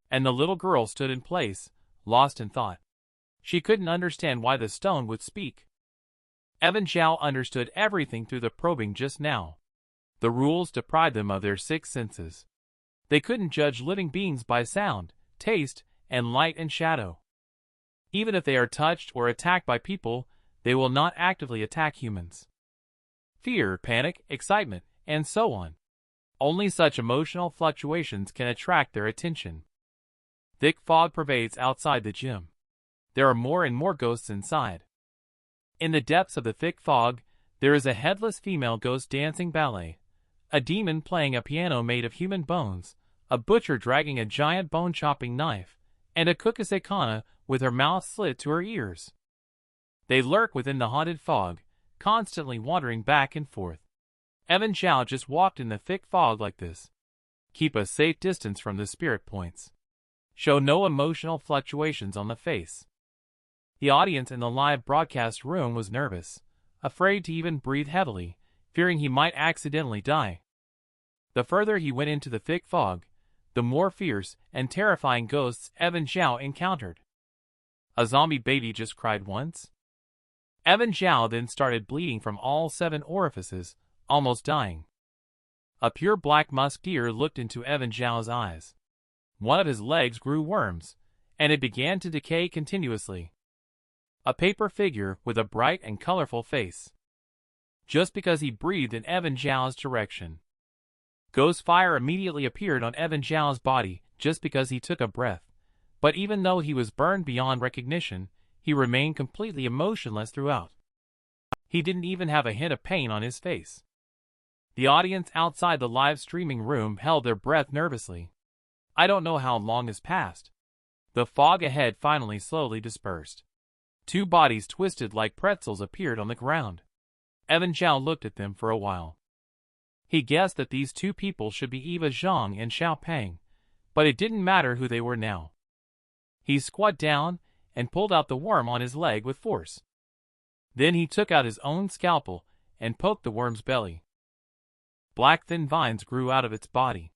And the little girl stood in place, lost in thought. She couldn't understand why the stone would speak. Evan Zhao understood everything through the probing just now. The rules deprived them of their six senses. They couldn't judge living beings by sound, taste, and light and shadow. Even if they are touched or attacked by people, they will not actively attack humans. Fear, panic, excitement, and so on. Only such emotional fluctuations can attract their attention. Thick fog pervades outside the gym. There are more and more ghosts inside. In the depths of the thick fog, there is a headless female ghost dancing ballet, a demon playing a piano made of human bones, a butcher dragging a giant bone-chopping knife, and a kukusekana with her mouth slit to her ears. They lurk within the haunted fog, constantly wandering back and forth. Evan Zhao just walked in the thick fog like this. Keep a safe distance from the spirit points. Show no emotional fluctuations on the face. The audience in the live broadcast room was nervous, afraid to even breathe heavily, fearing he might accidentally die. The further he went into the thick fog, the more fierce and terrifying ghosts Evan Zhao encountered. A zombie baby just cried once. Evan Zhao then started bleeding from all 7 orifices, almost dying. A pure black musk deer looked into Evan Zhao's eyes. One of his legs grew worms, and it began to decay continuously. A paper figure with a bright and colorful face. Just because he breathed in Evan Zhao's direction. Ghost fire immediately appeared on Evan Zhao's body just because he took a breath, but even though he was burned beyond recognition, he remained completely emotionless throughout. He didn't even have a hint of pain on his face. The audience outside the live streaming room held their breath nervously. I don't know how long has passed. The fog ahead finally slowly dispersed. 2 bodies twisted like pretzels appeared on the ground. Evan Zhao looked at them for a while. He guessed that these 2 people should be Eva Zhang and Xiao Peng, but it didn't matter who they were now. He squat down and pulled out the worm on his leg with force. Then he took out his own scalpel and poked the worm's belly. Black thin vines grew out of its body.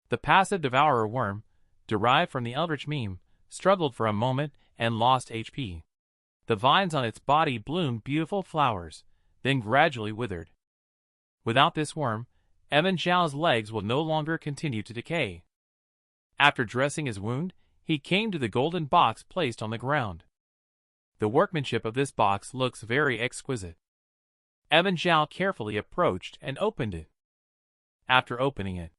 The passive devourer worm, derived from the eldritch meme, struggled for a moment and lost HP. The vines on its body bloomed beautiful flowers, then gradually withered. Without this worm, Evan Zhao's legs will no longer continue to decay. After dressing his wound, he came to the golden box placed on the ground. The workmanship of this box looks very exquisite. Evan Zhao carefully approached and opened it. After opening it,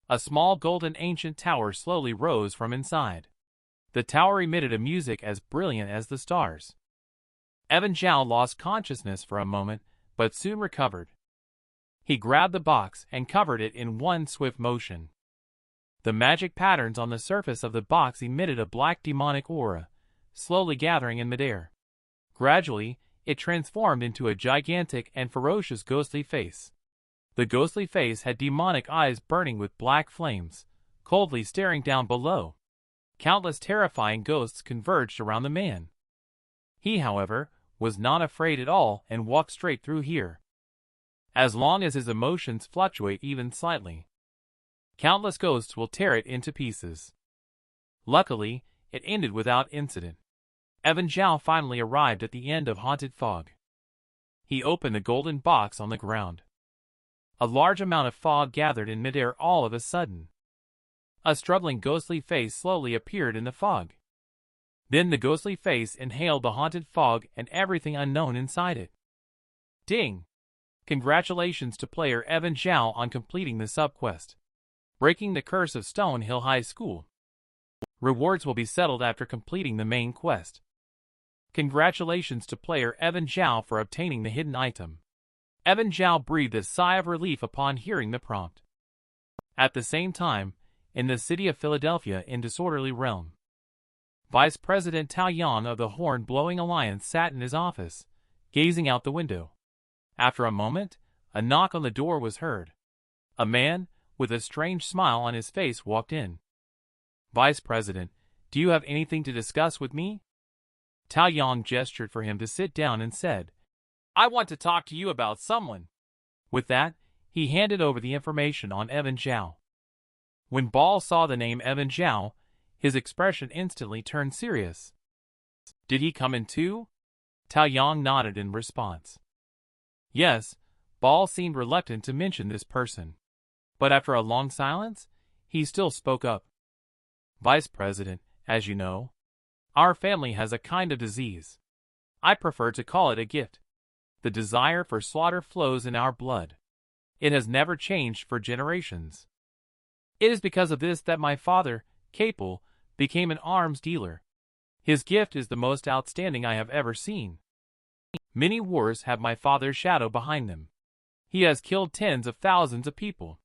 a small golden ancient tower slowly rose from inside. The tower emitted a music as brilliant as the stars. Evan Zhao lost consciousness for a moment, but soon recovered. He grabbed the box and covered it in one swift motion. The magic patterns on the surface of the box emitted a black demonic aura, slowly gathering in midair. Gradually, it transformed into a gigantic and ferocious ghostly face. The ghostly face had demonic eyes burning with black flames, coldly staring down below. Countless terrifying ghosts converged around the man. He, however, was not afraid at all and walked straight through here. As long as his emotions fluctuate even slightly, countless ghosts will tear it into pieces. Luckily, it ended without incident. Evan Zhao finally arrived at the end of Haunted Fog. He opened the golden box on the ground. A large amount of fog gathered in midair all of a sudden. A struggling ghostly face slowly appeared in the fog. Then the ghostly face inhaled the haunted fog and everything unknown inside it. Ding! Congratulations to player Evan Zhao on completing the subquest. Breaking the Curse of Stonehill High School. Rewards will be settled after completing the main quest. Congratulations to player Evan Zhao for obtaining the hidden item. Evan Zhao breathed a sigh of relief upon hearing the prompt. At the same time, in the city of Philadelphia in Disorderly Realm, Vice President Tao Yang of the Horn-Blowing Alliance sat in his office, gazing out the window. After a moment, a knock on the door was heard. A man, with a strange smile on his face, walked in. Vice President, do you have anything to discuss with me? Tao Yang gestured for him to sit down and said, I want to talk to you about someone. With that, he handed over the information on Evan Zhao. When Ball saw the name Evan Zhao, his expression instantly turned serious. Did he come in too? Tao Yang nodded in response. Yes, Ball seemed reluctant to mention this person. But after a long silence, he still spoke up. Vice President, as you know, our family has a kind of disease. I prefer to call it a gift. The desire for slaughter flows in our blood. It has never changed for generations. It is because of this that my father, Capel, became an arms dealer. His gift is the most outstanding I have ever seen. Many wars have my father's shadow behind them. He has killed tens of thousands of people.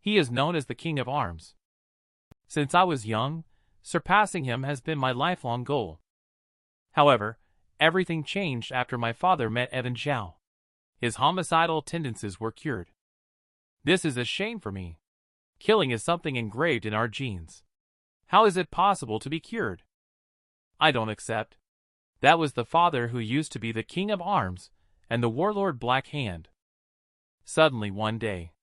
He is known as the King of Arms. Since I was young, surpassing him has been my lifelong goal. However, everything changed after my father met Evan Zhao. His homicidal tendencies were cured. This is a shame for me. Killing is something engraved in our genes. How is it possible to be cured? I don't accept. That was the father who used to be the king of arms and the warlord Black Hand. Suddenly one day,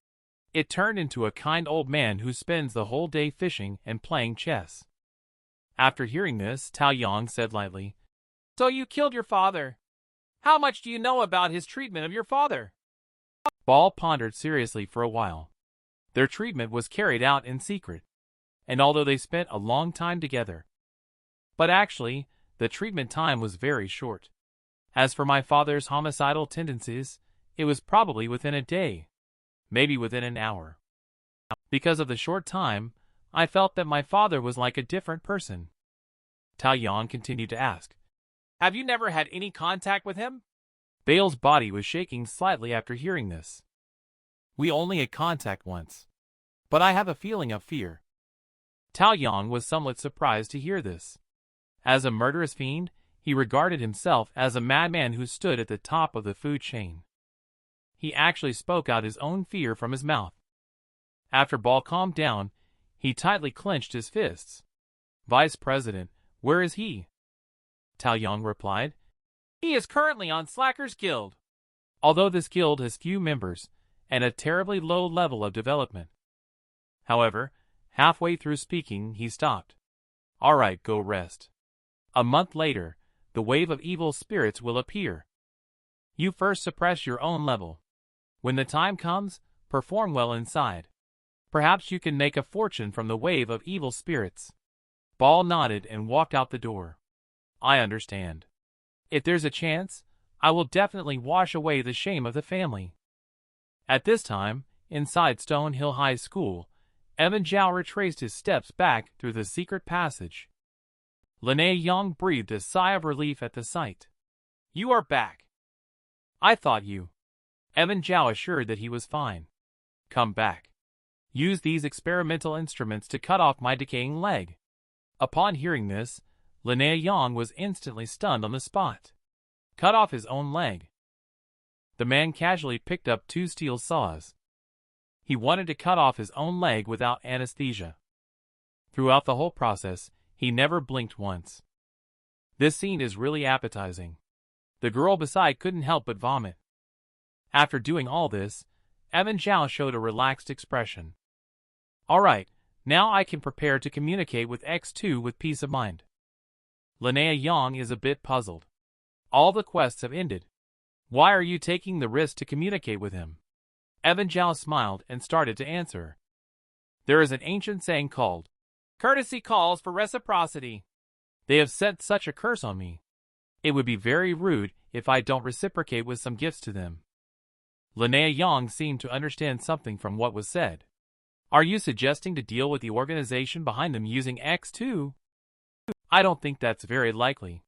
it turned into a kind old man who spends the whole day fishing and playing chess. After hearing this, Tao Yang said lightly, "So you killed your father. How much do you know about his treatment of your father?" Ball pondered seriously for a while. Their treatment was carried out in secret, and although they spent a long time together, but actually, the treatment time was very short. As for my father's homicidal tendencies, it was probably within a day, maybe within an hour. Because of the short time, I felt that my father was like a different person. Tao Yang continued to ask, "Have you never had any contact with him?" Bale's body was shaking slightly after hearing this. "We only had contact once, but I have a feeling of fear." Tao Yang was somewhat surprised to hear this. As a murderous fiend, he regarded himself as a madman who stood at the top of the food chain. He actually spoke out his own fear from his mouth. After Ball calmed down, he tightly clenched his fists. "Vice President, where is he?" Tao Yang replied, "He is currently on Slacker's Guild." Although this guild has few members and a terribly low level of development. However, halfway through speaking, he stopped. "All right, go rest. A month later, the wave of evil spirits will appear. You first suppress your own level. When the time comes, perform well inside. Perhaps you can make a fortune from the wave of evil spirits." Ball nodded and walked out the door. "I understand. If there's a chance, I will definitely wash away the shame of the family." At this time, inside Stonehill High School, Evan Zhao retraced his steps back through the secret passage. Linnea Yang breathed a sigh of relief at the sight. "You are back." "I thought you." Evan Zhao assured that he was fine. "Come back. Use these experimental instruments to cut off my decaying leg." Upon hearing this, Linnea Yang was instantly stunned on the spot. Cut off his own leg. The man casually picked up 2 steel saws. He wanted to cut off his own leg without anesthesia. Throughout the whole process, he never blinked once. This scene is really appetizing. The girl beside couldn't help but vomit. After doing all this, Evan Zhao showed a relaxed expression. "All right, now I can prepare to communicate with X2 with peace of mind." Linnea Yang is a bit puzzled. All the quests have ended. Why are you taking the risk to communicate with him? Evan Zhao smiled and started to answer. "There is an ancient saying called, 'Courtesy calls for reciprocity.' They have set such a curse on me. It would be very rude if I don't reciprocate with some gifts to them." Linnea Yang seemed to understand something from what was said. "Are you suggesting to deal with the organization behind them using X2? I don't think that's very likely.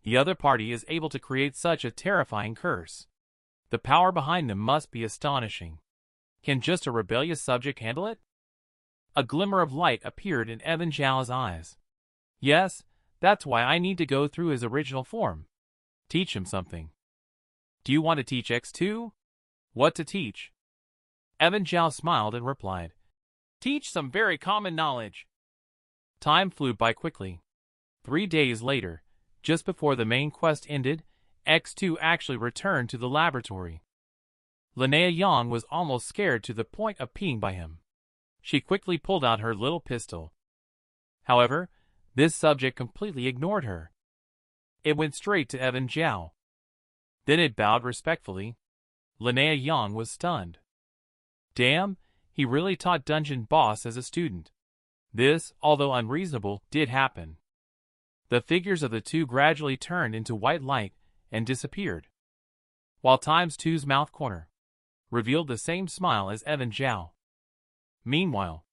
The other party is able to create such a terrifying curse. The power behind them must be astonishing. Can just a rebellious subject handle it?" A glimmer of light appeared in Evan Zhao's eyes. "Yes, that's why I need to go through his original form. Teach him something." "Do you want to teach X2? What to teach?" Evan Zhao smiled and replied, "Teach some very common knowledge." Time flew by quickly. 3 days later, just before the main quest ended, X2 actually returned to the laboratory. Linnea Yang was almost scared to the point of peeing by him. She quickly pulled out her little pistol. However, this subject completely ignored her. It went straight to Evan Zhao. Then it bowed respectfully. Linnea Yang was stunned. Damn, he really taught Dungeon Boss as a student. This, although unreasonable, did happen. The figures of the two gradually turned into white light and disappeared, while Times 2's mouth corner revealed the same smile as Evan Zhao. Meanwhile,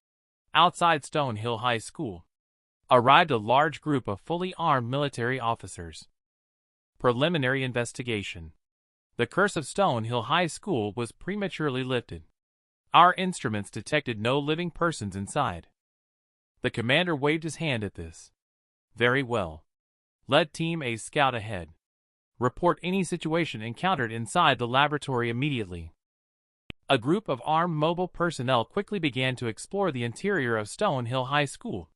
outside Stonehill High School, arrived a large group of fully armed military officers. Preliminary investigation. The curse of Stonehill High School was prematurely lifted. Our instruments detected no living persons inside. The commander waved his hand at this. "Very well. Let Team A scout ahead. Report any situation encountered inside the laboratory immediately. A group of armed mobile personnel quickly began to explore the interior of Stonehill High School.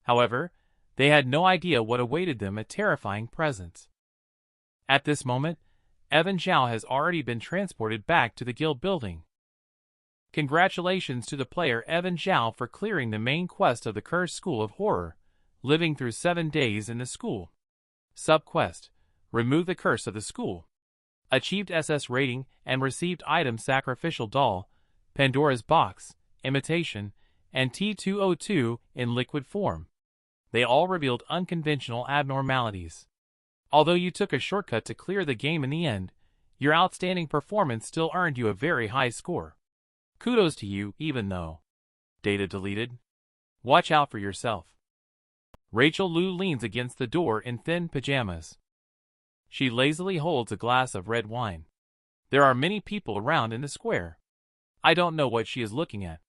However, they had no idea what awaited them, a terrifying presence. At this moment, Evan Zhao has already been transported back to the guild building. Congratulations to the player Evan Zhao for clearing the main quest of the Cursed School of Horror, living through 7 days in the school. Subquest: Remove the curse of the school. Achieved SS rating and received items Sacrificial Doll, Pandora's Box, Imitation, and T202 in liquid form. They all revealed unconventional abnormalities. Although you took a shortcut to clear the game in the end, your outstanding performance still earned you a very high score. Kudos to you, even though. Data deleted. Watch out for yourself. Rachel Liu leans against the door in thin pajamas. She lazily holds a glass of red wine. There are many people around in the square. I don't know what she is looking at.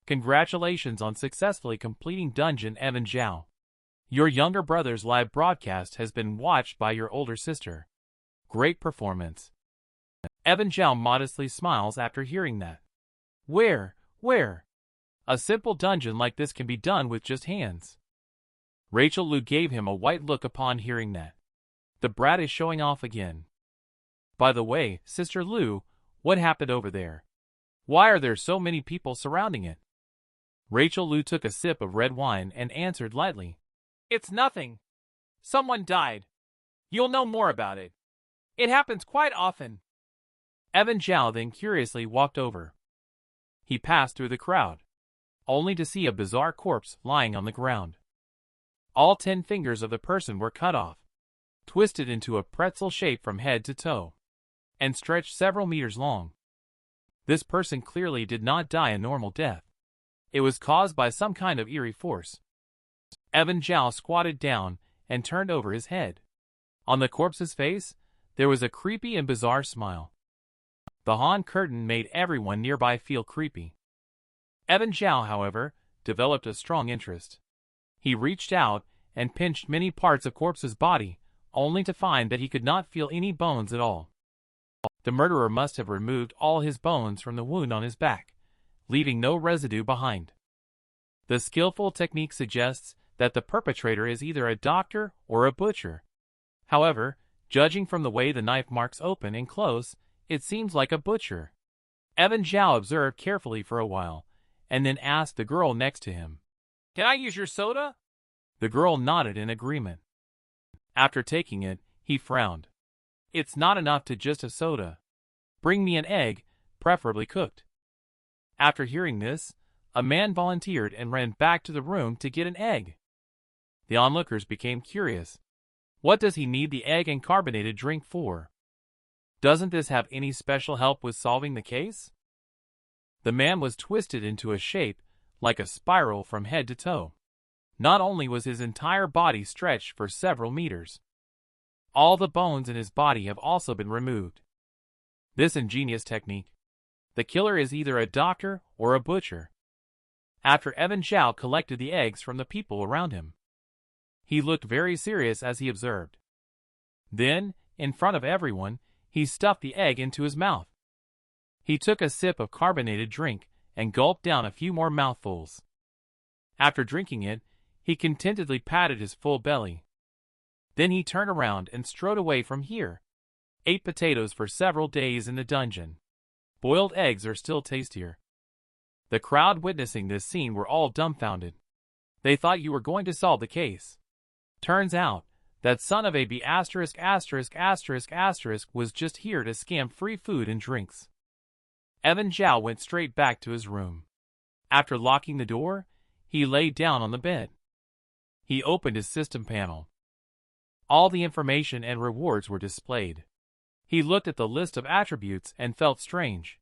Congratulations on successfully completing Dungeon, Evan Zhao. Your younger brother's live broadcast has been watched by your older sister. Great performance. Evan Zhao modestly smiles after hearing that. Where? A simple dungeon like this can be done with just hands. Rachel Liu gave him a white look upon hearing that. The brat is showing off again. By the way, Sister Liu, what happened over there? Why are there so many people surrounding it? Rachel Liu took a sip of red wine and answered lightly. It's nothing. Someone died. You'll know more about it. It happens quite often. Evan Zhao then curiously walked over. He passed through the crowd, only to see a bizarre corpse lying on the ground. All 10 fingers of the person were cut off, twisted into a pretzel shape from head to toe, and stretched several meters long. This person clearly did not die a normal death. It was caused by some kind of eerie force. Evan Zhao squatted down and turned over his head. On the corpse's face, there was a creepy and bizarre smile. The Han curtain made everyone nearby feel creepy. Evan Zhao, however, developed a strong interest. He reached out and pinched many parts of corpse's body, only to find that he could not feel any bones at all. The murderer must have removed all his bones from the wound on his back, leaving no residue behind. The skillful technique suggests that the perpetrator is either a doctor or a butcher. However, judging from the way the knife marks open and close, it seems like a butcher. Evan Zhao observed carefully for a while, and then asked the girl next to him, "Can I use your soda?" The girl nodded in agreement. After taking it, he frowned. "It's not enough to just have soda. Bring me an egg, preferably cooked." After hearing this, a man volunteered and ran back to the room to get an egg. The onlookers became curious. What does he need the egg and carbonated drink for? Doesn't this have any special help with solving the case? The man was twisted into a shape like a spiral from head to toe. Not only was his entire body stretched for several meters, all the bones in his body have also been removed. This ingenious technique. The killer is either a doctor or a butcher. After Evan Zhao collected the eggs from the people around him, he looked very serious as he observed. Then, in front of everyone, he stuffed the egg into his mouth. He took a sip of carbonated drink and gulped down a few more mouthfuls. After drinking it, he contentedly patted his full belly. Then he turned around and strode away from here. Ate potatoes for several days in the dungeon. Boiled eggs are still tastier. The crowd witnessing this scene were all dumbfounded. They thought you were going to solve the case. Turns out, that son of a b*** was just here to scam free food and drinks. Evan Zhao went straight back to his room. After locking the door, he lay down on the bed. He opened his system panel. All the information and rewards were displayed. He looked at the list of attributes and felt strange.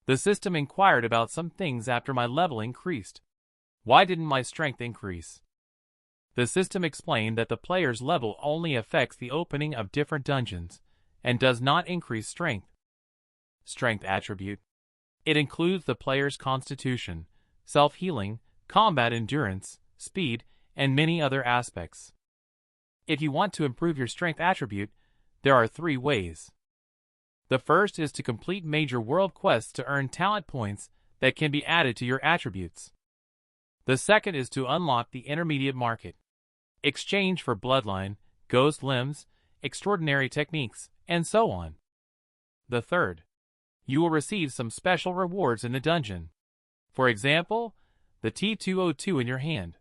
The system inquired about some things after my level increased. Why didn't my strength increase? The system explained that the player's level only affects the opening of different dungeons, and does not increase strength. Strength attribute. It includes the player's constitution, self-healing, combat endurance, speed, and many other aspects. If you want to improve your strength attribute, there are 3 ways. The first is to complete major world quests to earn talent points that can be added to your attributes. The second is to unlock the intermediate market. Exchange for bloodline, ghost limbs, extraordinary techniques, and so on. The third, you will receive some special rewards in the dungeon. For example, the T202 in your hand.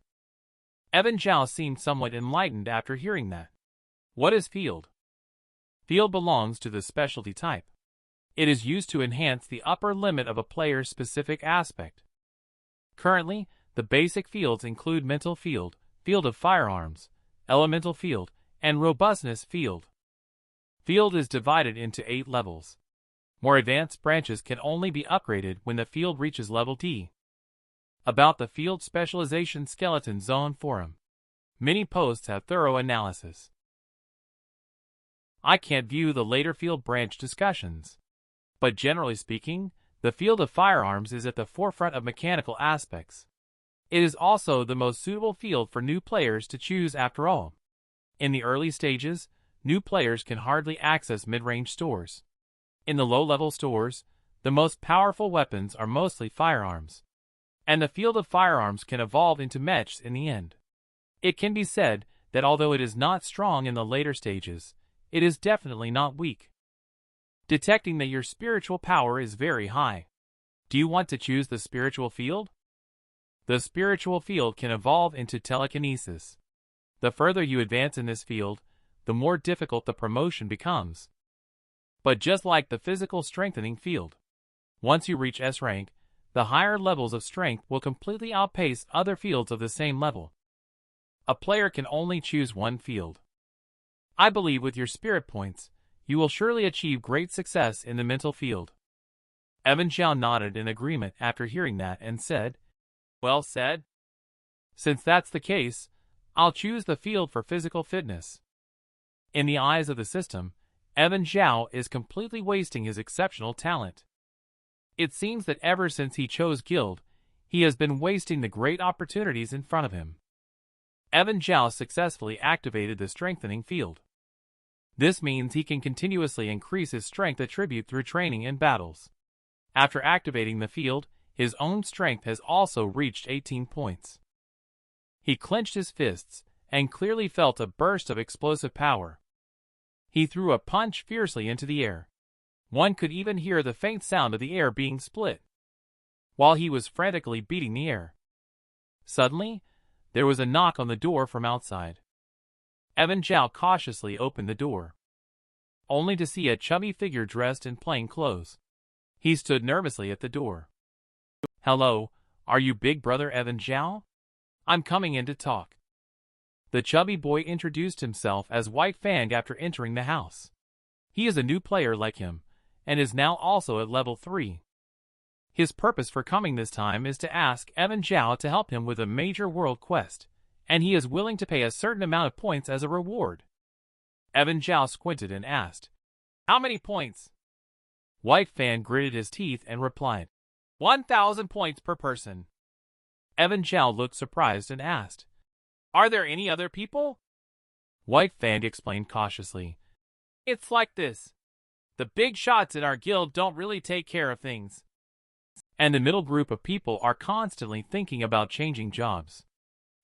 Evan Zhao seemed somewhat enlightened after hearing that. What is field? Field belongs to the specialty type. It is used to enhance the upper limit of a player's specific aspect. Currently, the basic fields include mental field, field of firearms, elemental field, and robustness field. Field is divided into 8 levels. More advanced branches can only be upgraded when the field reaches level D. About the field specialization skeleton zone forum. Many posts have thorough analysis. I can't view the later field branch discussions. But generally speaking, the field of firearms is at the forefront of mechanical aspects. It is also the most suitable field for new players to choose after all. In the early stages, new players can hardly access mid-range stores. In the low-level stores, the most powerful weapons are mostly firearms. And the field of firearms can evolve into mechs in the end. It can be said that although it is not strong in the later stages, it is definitely not weak. Detecting that your spiritual power is very high. Do you want to choose the spiritual field? The spiritual field can evolve into telekinesis. The further you advance in this field, the more difficult the promotion becomes. But just like the physical strengthening field, once you reach S rank, the higher levels of strength will completely outpace other fields of the same level. A player can only choose one field. I believe with your spirit points, you will surely achieve great success in the mental field. Evan Zhao nodded in agreement after hearing that and said, "Well said. Since that's the case, I'll choose the field for physical fitness." In the eyes of the system, Evan Zhao is completely wasting his exceptional talent. It seems that ever since he chose Guild, he has been wasting the great opportunities in front of him. Evan Zhao successfully activated the strengthening field. This means he can continuously increase his strength attribute through training and battles. After activating the field, his own strength has also reached 18 points. He clenched his fists and clearly felt a burst of explosive power. He threw a punch fiercely into the air. One could even hear the faint sound of the air being split, while he was frantically beating the air. Suddenly, there was a knock on the door from outside. Evan Zhao cautiously opened the door, only to see a chubby figure dressed in plain clothes. He stood nervously at the door. "Hello, are you Big Brother Evan Zhao? I'm coming in to talk." The chubby boy introduced himself as White Fang after entering the house. He is a new player like him, and is now also at level 3. His purpose for coming this time is to ask Evan Zhao to help him with a major world quest, and he is willing to pay a certain amount of points as a reward. Evan Zhao squinted and asked, "How many points?" White Fan gritted his teeth and replied, 1,000 points per person. Evan Zhao looked surprised and asked, "Are there any other people?" White Fan explained cautiously, "It's like this. The big shots in our guild don't really take care of things. And the middle group of people are constantly thinking about changing jobs.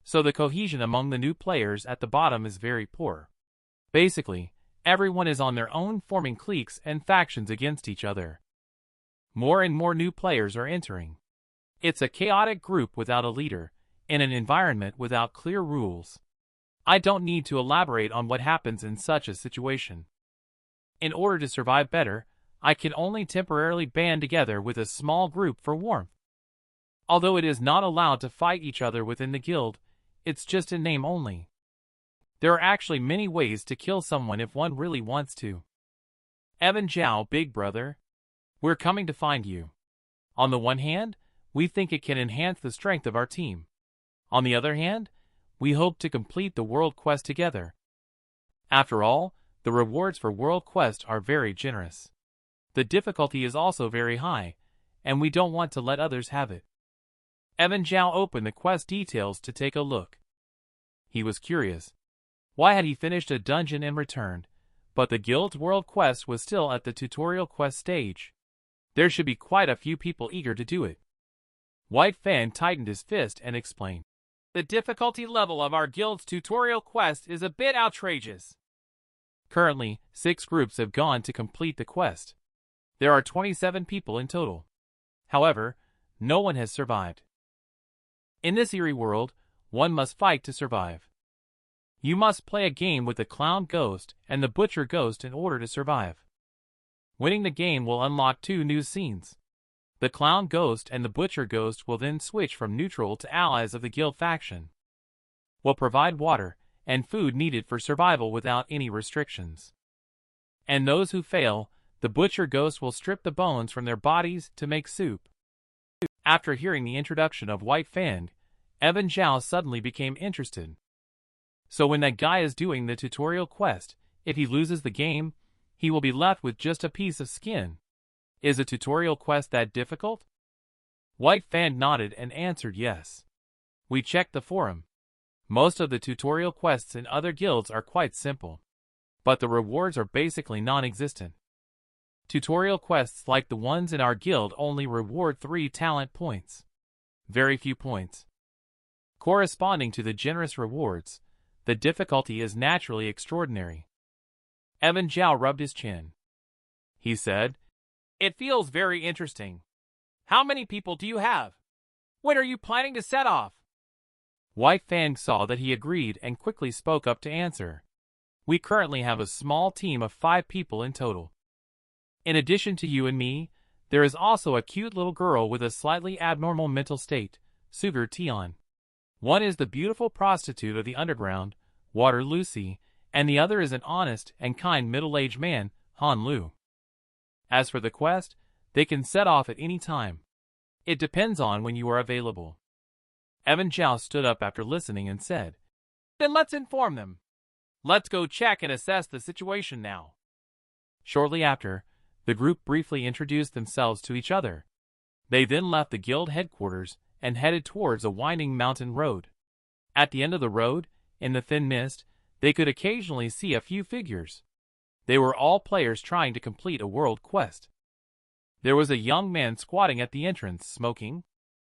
So the cohesion among the new players at the bottom is very poor. Basically, everyone is on their own, forming cliques and factions against each other. More and more new players are entering. It's a chaotic group without a leader, in an environment without clear rules. I don't need to elaborate on what happens in such a situation. In order to survive better, I can only temporarily band together with a small group for warmth. Although it is not allowed to fight each other within the guild, it's just in name only. There are actually many ways to kill someone if one really wants to. Evan Zhao, Big Brother, we're coming to find you. On the one hand, we think it can enhance the strength of our team. On the other hand, we hope to complete the world quest together. After all, the rewards for world quest are very generous. The difficulty is also very high, and we don't want to let others have it." Evan Zhao opened the quest details to take a look. He was curious. Why had he finished a dungeon and returned, but the guild's world quest was still at the tutorial quest stage. There should be quite a few people eager to do it. White Fan tightened his fist and explained. The difficulty level of our guild's tutorial quest is a bit outrageous. Currently, 6 groups have gone to complete the quest. There are 27 people in total. However, no one has survived. In this eerie world, one must fight to survive. You must play a game with the clown ghost and the butcher ghost in order to survive. Winning the game will unlock 2 new scenes. The clown ghost and the butcher ghost will then switch from neutral to allies of the guild faction. Will provide water and food needed for survival without any restrictions. And those who fail, the butcher ghost will strip the bones from their bodies to make soup. After hearing the introduction of White Fan, Evan Zhao suddenly became interested. So when that guy is doing the tutorial quest, if he loses the game, he will be left with just a piece of skin. Is a tutorial quest that difficult? White Fan nodded and answered yes. We checked the forum. Most of the tutorial quests in other guilds are quite simple, but the rewards are basically non-existent. Tutorial quests like the ones in our guild only reward 3 talent points. Very few points. Corresponding to the generous rewards, the difficulty is naturally extraordinary. Evan Zhao rubbed his chin. He said, It feels very interesting. How many people do you have? When are you planning to set off? White Fan saw that he agreed and quickly spoke up to answer. We currently have a small team of 5 people in total. In addition to you and me, there is also a cute little girl with a slightly abnormal mental state, Sugar Tion. One is the beautiful prostitute of the underground, Water Lucy, and the other is an honest and kind middle-aged man, Han Lu. As for the quest, they can set off at any time. It depends on when you are available. Evan Zhao stood up after listening and said, Then let's inform them. Let's go check and assess the situation now. Shortly after, the group briefly introduced themselves to each other. They then left the guild headquarters and headed towards a winding mountain road. At the end of the road, in the thin mist, they could occasionally see a few figures. They were all players trying to complete a world quest. There was a young man squatting at the entrance, smoking.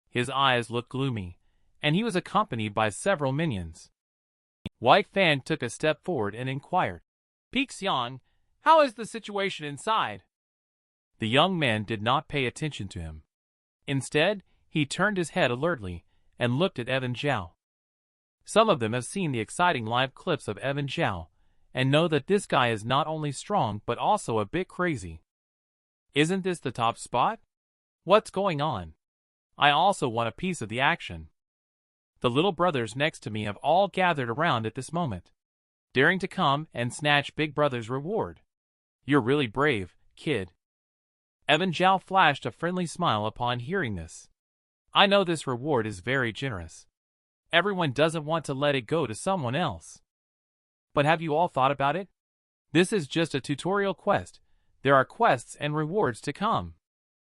His eyes looked gloomy, and he was accompanied by several minions. White Fan took a step forward and inquired, Pixion, how is the situation inside? The young man did not pay attention to him. Instead, he turned his head alertly and looked at Evan Zhao. Some of them have seen the exciting live clips of Evan Zhao and know that this guy is not only strong but also a bit crazy. Isn't this the top spot? What's going on? I also want a piece of the action. The little brothers next to me have all gathered around at this moment, daring to come and snatch Big Brother's reward. You're really brave, kid. Evan Zhao flashed a friendly smile upon hearing this. I know this reward is very generous. Everyone doesn't want to let it go to someone else. But have you all thought about it? This is just a tutorial quest. There are quests and rewards to come.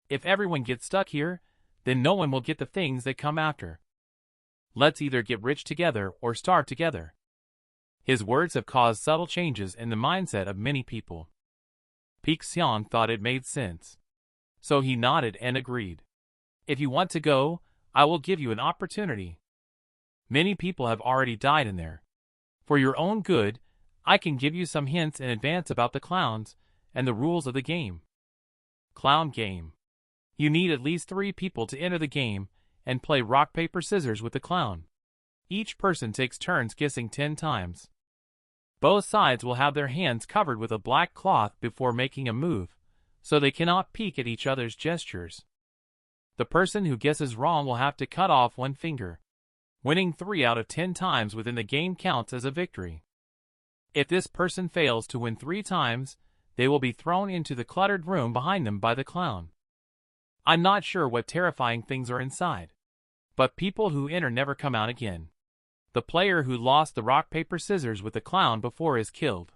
If everyone gets stuck here, then no one will get the things that come after. Let's either get rich together or starve together. His words have caused subtle changes in the mindset of many people. Pixion thought it made sense. So he nodded and agreed. If you want to go, I will give you an opportunity. Many people have already died in there. For your own good, I can give you some hints in advance about the clowns and the rules of the game. Clown game. You need at least 3 people to enter the game and play rock, paper, scissors with the clown. Each person takes turns guessing 10 times. Both sides will have their hands covered with a black cloth before making a move, so they cannot peek at each other's gestures. The person who guesses wrong will have to cut off 1 finger. Winning 3 out of 10 times within the game counts as a victory. If this person fails to win 3 times, they will be thrown into the cluttered room behind them by the clown. I'm not sure what terrifying things are inside, but people who enter never come out again. The player who lost the rock, paper, scissors with the clown before is killed.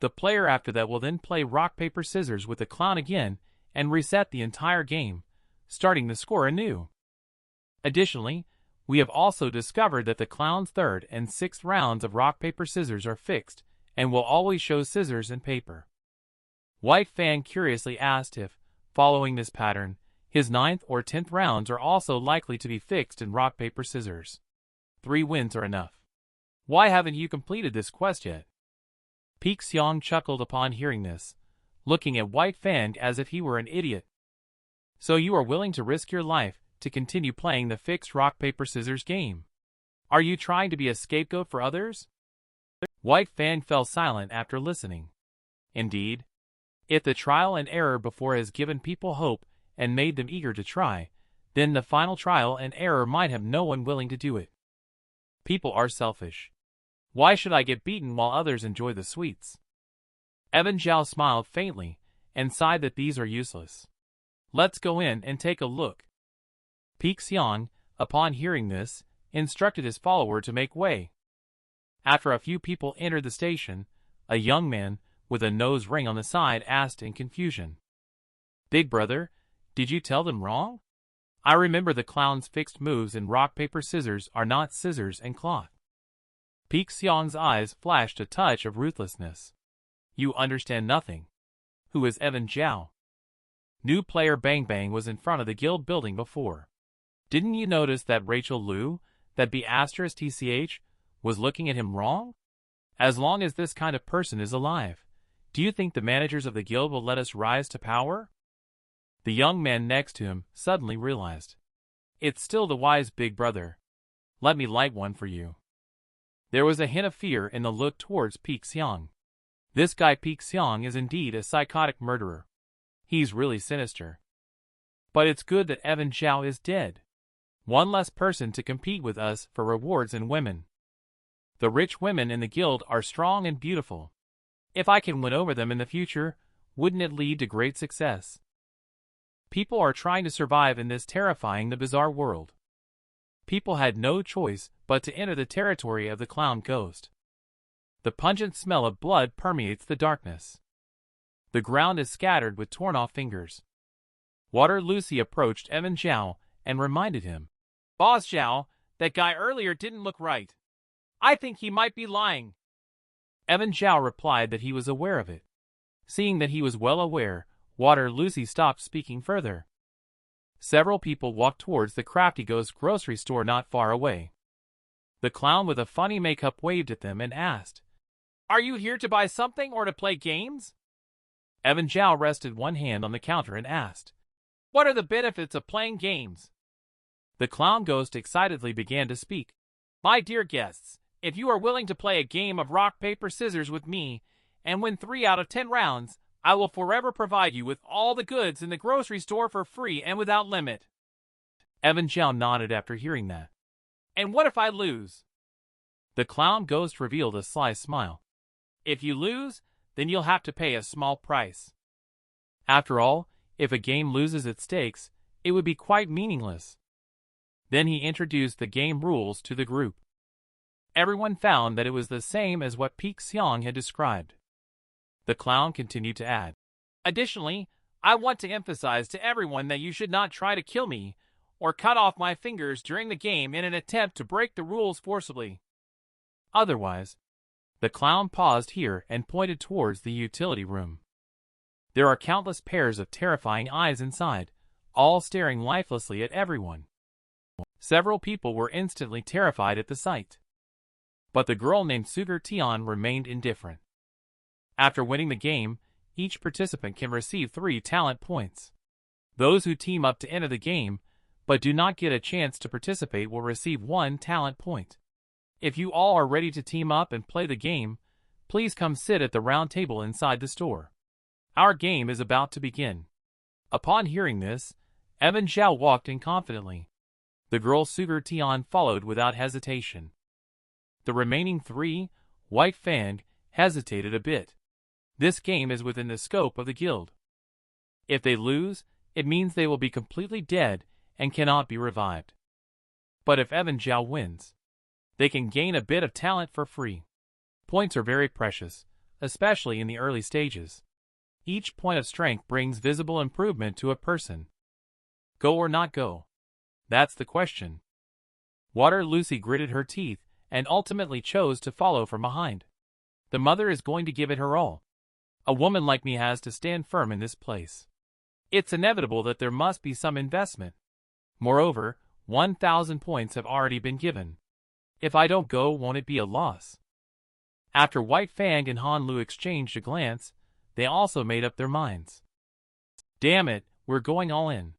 The player after that will then play rock, paper, scissors with the clown again and reset the entire game, starting the score anew. Additionally, we have also discovered that the clown's 3rd and 6th rounds of rock, paper, scissors are fixed and will always show scissors and paper. White Fan curiously asked if, following this pattern, his 9th or 10th rounds are also likely to be fixed in rock, paper, scissors. 3 wins are enough. Why haven't you completed this quest yet? Peak Xiang chuckled upon hearing this, looking at White Fan as if he were an idiot. So you are willing to risk your life to continue playing the fixed rock, paper, scissors game? Are you trying to be a scapegoat for others? White Fan fell silent after listening. Indeed, if the trial and error before has given people hope and made them eager to try, then the final trial and error might have no one willing to do it. People are selfish. Why should I get beaten while others enjoy the sweets? Evan Zhao smiled faintly and sighed that these are useless. Let's go in and take a look. Peak Xiang, upon hearing this, instructed his follower to make way. After a few people entered the station, a young man with a nose ring on the side asked in confusion, "Big brother, did you tell them wrong? I remember the clown's fixed moves in rock, paper, scissors are not scissors and cloth." Peak Xiang's eyes flashed a touch of ruthlessness. You understand nothing. Who is Evan Zhao? New player Bang Bang was in front of the guild building before. Didn't you notice that Rachel Liu, that B***TCH, was looking at him wrong? As long as this kind of person is alive, do you think the managers of the guild will let us rise to power? The young man next to him suddenly realized. It's still the wise big brother. Let me light one for you. There was a hint of fear in the look towards Peak Xiang. This guy Peak Xiang is indeed a psychotic murderer. He's really sinister. But it's good that Evan Zhao is dead. One less person to compete with us for rewards and women. The rich women in the guild are strong and beautiful. If I can win over them in the future, wouldn't it lead to great success? People are trying to survive in this terrifying, the bizarre world. People had no choice but to enter the territory of the clown ghost. The pungent smell of blood permeates the darkness. The ground is scattered with torn-off fingers. Water Lucy approached Evan Zhao and reminded him, "Boss Zhao, that guy earlier didn't look right. I think he might be lying." Evan Zhao replied that he was aware of it. Seeing that he was well aware, Water Lucy stopped speaking further. Several people walked towards the Crafty Ghost grocery store not far away. The clown with a funny makeup waved at them and asked, "Are you here to buy something or to play games?" Evan Zhao rested one hand on the counter and asked, "What are the benefits of playing games?" The clown ghost excitedly began to speak. "My dear guests, if you are willing to play a game of rock, paper, scissors with me and win 3 out of 10 rounds, I will forever provide you with all the goods in the grocery store for free and without limit." Evan Zhao nodded after hearing that. "And what if I lose?" The clown ghost revealed a sly smile. "If you lose, then you'll have to pay a small price. After all, if a game loses its stakes, it would be quite meaningless." Then he introduced the game rules to the group. Everyone found that it was the same as what Peak Xiang had described. The clown continued to add, "Additionally, I want to emphasize to everyone that you should not try to kill me or cut off my fingers during the game in an attempt to break the rules forcibly. Otherwise..." The clown paused here and pointed towards the utility room. There are countless pairs of terrifying eyes inside, all staring lifelessly at everyone. Several people were instantly terrified at the sight. But the girl named Sugar Tian remained indifferent. After winning the game, each participant can receive 3 talent points. Those who team up to enter the game, but do not get a chance to participate, will receive 1 talent point. If you all are ready to team up and play the game, please come sit at the round table inside the store. Our game is about to begin. Upon hearing this, Evan Zhao walked in confidently. The girl Sugar Tian followed without hesitation. The remaining 3, White Fan, hesitated a bit. This game is within the scope of the guild. If they lose, it means they will be completely dead and cannot be revived. But if Evan Zhao wins, they can gain a bit of talent for free. Points are very precious, especially in the early stages. Each point of strength brings visible improvement to a person. Go or not go? That's the question. Water Lucy gritted her teeth and ultimately chose to follow from behind. The mother is going to give it her all. A woman like me has to stand firm in this place. It's inevitable that there must be some investment. Moreover, 1,000 points have already been given. If I don't go, won't it be a loss? After White Fang and Han Lu exchanged a glance, they also made up their minds. Damn it, we're going all in.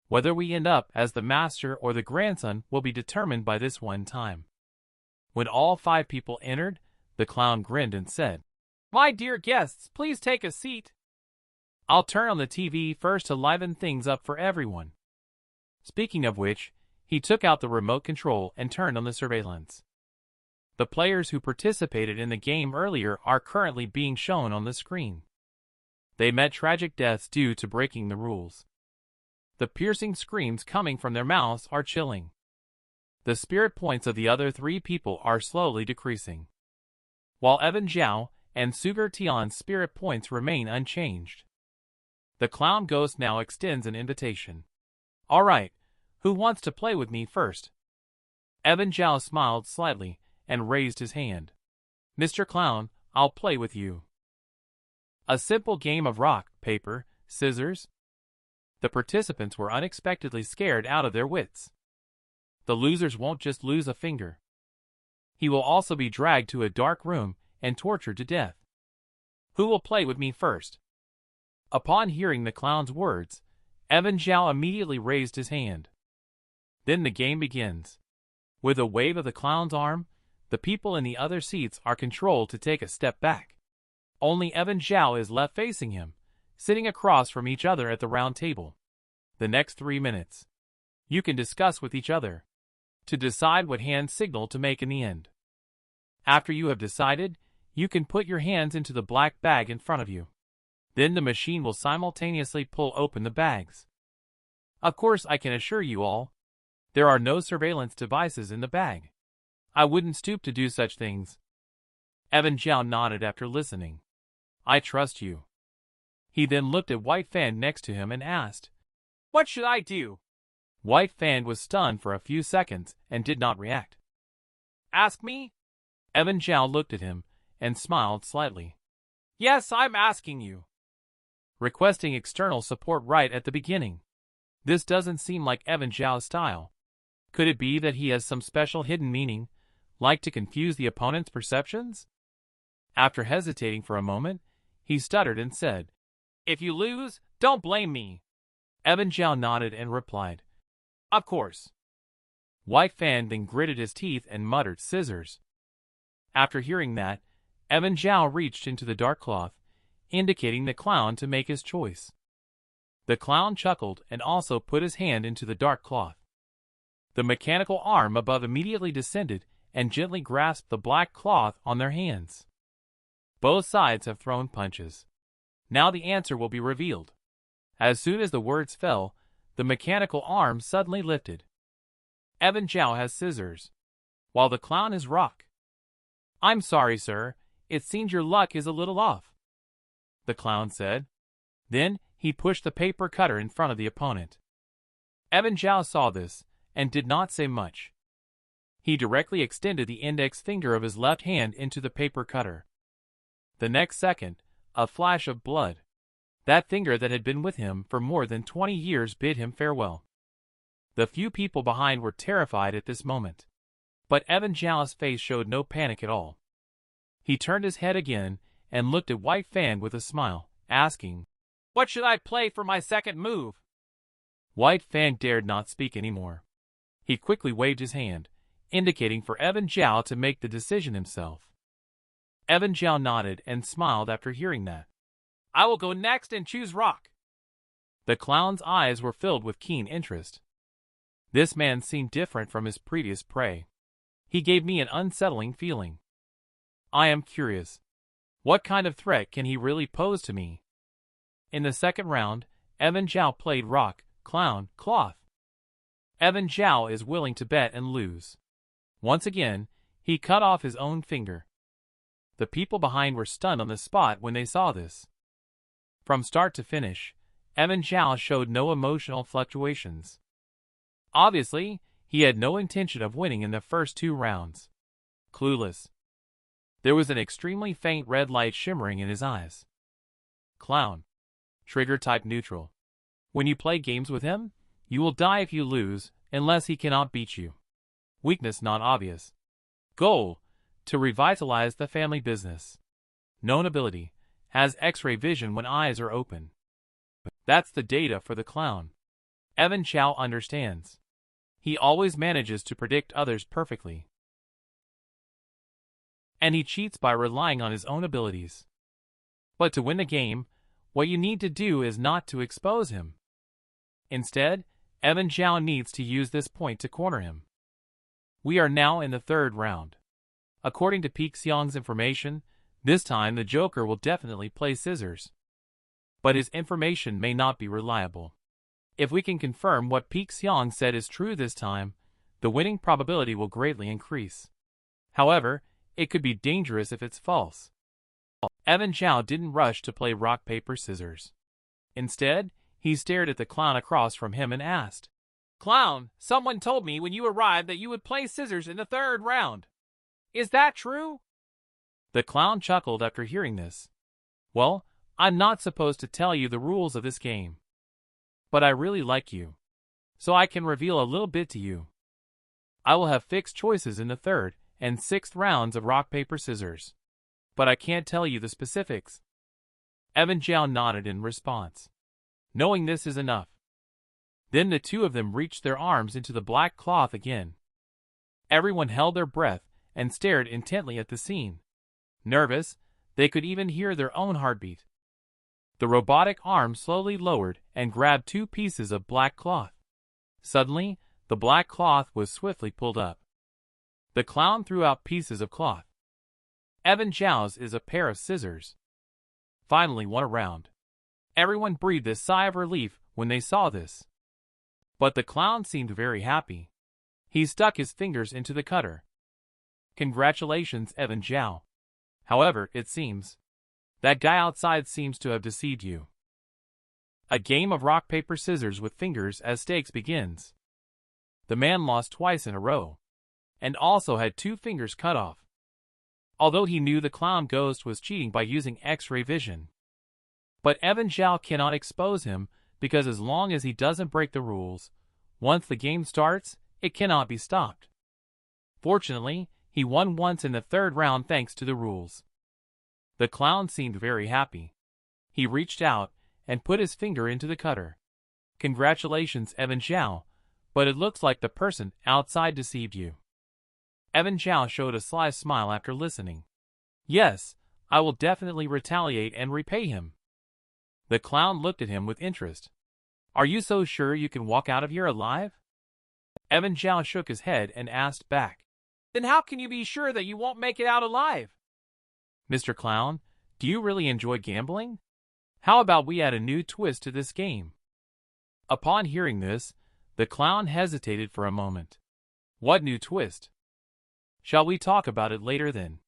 Whether we end up as the master or the grandson will be determined by this one time. When all 5 people entered, the clown grinned and said, "My dear guests, please take a seat. I'll turn on the TV first to liven things up for everyone." Speaking of which, he took out the remote control and turned on the surveillance. The players who participated in the game earlier are currently being shown on the screen. They met tragic deaths due to breaking the rules. The piercing screams coming from their mouths are chilling. The spirit points of the other 3 people are slowly decreasing, while Evan Zhao and Sugar Tian's spirit points remain unchanged. The clown ghost now extends an invitation. "All right, who wants to play with me first?" Evan Zhao smiled slightly and raised his hand. "Mr. Clown, I'll play with you." A simple game of rock, paper, scissors. The participants were unexpectedly scared out of their wits. The losers won't just lose a finger. He will also be dragged to a dark room and tortured to death. "Who will play with me first?" Upon hearing the clown's words, Evan Zhao immediately raised his hand. Then the game begins. With a wave of the clown's arm, the people in the other seats are controlled to take a step back. Only Evan Zhao is left facing him, sitting across from each other at the round table. The next 3 minutes, you can discuss with each other to decide what hand signal to make in the end. After you have decided, you can put your hands into the black bag in front of you. Then the machine will simultaneously pull open the bags. Of course, I can assure you all, there are no surveillance devices in the bag. I wouldn't stoop to do such things. Evan Zhao nodded after listening. "I trust you." He then looked at White Fan next to him and asked, "What should I do?" White Fan was stunned for a few seconds and did not react. "Ask me?" Evan Zhao looked at him and smiled slightly. "Yes, I'm asking you." Requesting external support right at the beginning. This doesn't seem like Evan Zhao's style. Could it be that he has some special hidden meaning, like to confuse the opponent's perceptions? After hesitating for a moment, he stuttered and said, "If you lose, don't blame me." Evan Zhao nodded and replied, "Of course." White Fan then gritted his teeth and muttered, "Scissors." After hearing that, Evan Zhao reached into the dark cloth, indicating the clown to make his choice. The clown chuckled and also put his hand into the dark cloth. The mechanical arm above immediately descended and gently grasped the black cloth on their hands. Both sides have thrown punches. Now the answer will be revealed. As soon as the words fell, the mechanical arm suddenly lifted. Evan Zhao has scissors, while the clown is rock. "I'm sorry, sir. It seems your luck is a little off," the clown said. Then he pushed the paper cutter in front of the opponent. Evan Zhao saw this and did not say much. He directly extended the index finger of his left hand into the paper cutter. The next second, a flash of blood. That finger that had been with him for more than 20 years bid him farewell. The few people behind were terrified at this moment. But Evan Zhao's face showed no panic at all. He turned his head again and looked at White Fan with a smile, asking, "What should I play for my second move?" White Fan dared not speak anymore. He quickly waved his hand, indicating for Evan Zhao to make the decision himself. Evan Zhao nodded and smiled after hearing that. "I will go next and choose rock." The clown's eyes were filled with keen interest. This man seemed different from his previous prey. He gave me an unsettling feeling. I am curious. What kind of threat can he really pose to me? In the second round, Evan Zhao played rock, clown, cloth. Evan Zhao is willing to bet and lose. Once again, he cut off his own finger. The people behind were stunned on the spot when they saw this. From start to finish, Evan Zhao showed no emotional fluctuations. Obviously, he had no intention of winning in the first 2 rounds. Clueless. There was an extremely faint red light shimmering in his eyes. Clown. Trigger type neutral. When you play games with him, you will die if you lose, unless he cannot beat you. Weakness not obvious. Goal: to revitalize the family business. Known ability: has X-ray vision when eyes are open. That's the data for the clown. Evan Zhao understands. He always manages to predict others perfectly. And he cheats by relying on his own abilities. But to win the game, what you need to do is not to expose him. Instead, Evan Zhao needs to use this point to corner him. We are now in the third round. According to Peak Xiang's information, this time the Joker will definitely play scissors. But his information may not be reliable. If we can confirm what Peak Xiang said is true this time, the winning probability will greatly increase. However, it could be dangerous if it's false. Evan Zhao didn't rush to play rock, paper, scissors. Instead, he stared at the clown across from him and asked, "Clown, someone told me when you arrived that you would play scissors in the third round. Is that true?" The clown chuckled after hearing this. "Well, I'm not supposed to tell you the rules of this game. But I really like you, so I can reveal a little bit to you. I will have fixed choices in the third and sixth rounds of rock, paper, scissors. But I can't tell you the specifics." Evan Zhao nodded in response, knowing this is enough. Then the two of them reached their arms into the black cloth again. Everyone held their breath and stared intently at the scene. Nervous, they could even hear their own heartbeat. The robotic arm slowly lowered and grabbed two pieces of black cloth. Suddenly, the black cloth was swiftly pulled up. The clown threw out pieces of cloth. Evan Zhao's is a pair of scissors. Finally won a round. Everyone breathed a sigh of relief when they saw this. But the clown seemed very happy. He stuck his fingers into the cutter. "Congratulations, Evan Zhao. However, it seems that guy outside seems to have deceived you." A game of rock, paper, scissors with fingers as stakes begins. The man lost twice in a row, and also had 2 fingers cut off. Although he knew the clown ghost was cheating by using X-ray vision. But Evan Zhao cannot expose him because as long as he doesn't break the rules, once the game starts, it cannot be stopped. Fortunately, he won once in the third round thanks to the rules. The clown seemed very happy. He reached out and put his finger into the cutter. "Congratulations, Evan Zhao, but it looks like the person outside deceived you." Evan Zhao showed a sly smile after listening. "Yes, I will definitely retaliate and repay him." The clown looked at him with interest. "Are you so sure you can walk out of here alive?" Evan Zhao shook his head and asked back, "Then how can you be sure that you won't make it out alive?" "Mr. Clown, do you really enjoy gambling? How about we add a new twist to this game?" Upon hearing this, the clown hesitated for a moment. What new twist? Shall we talk about it later then?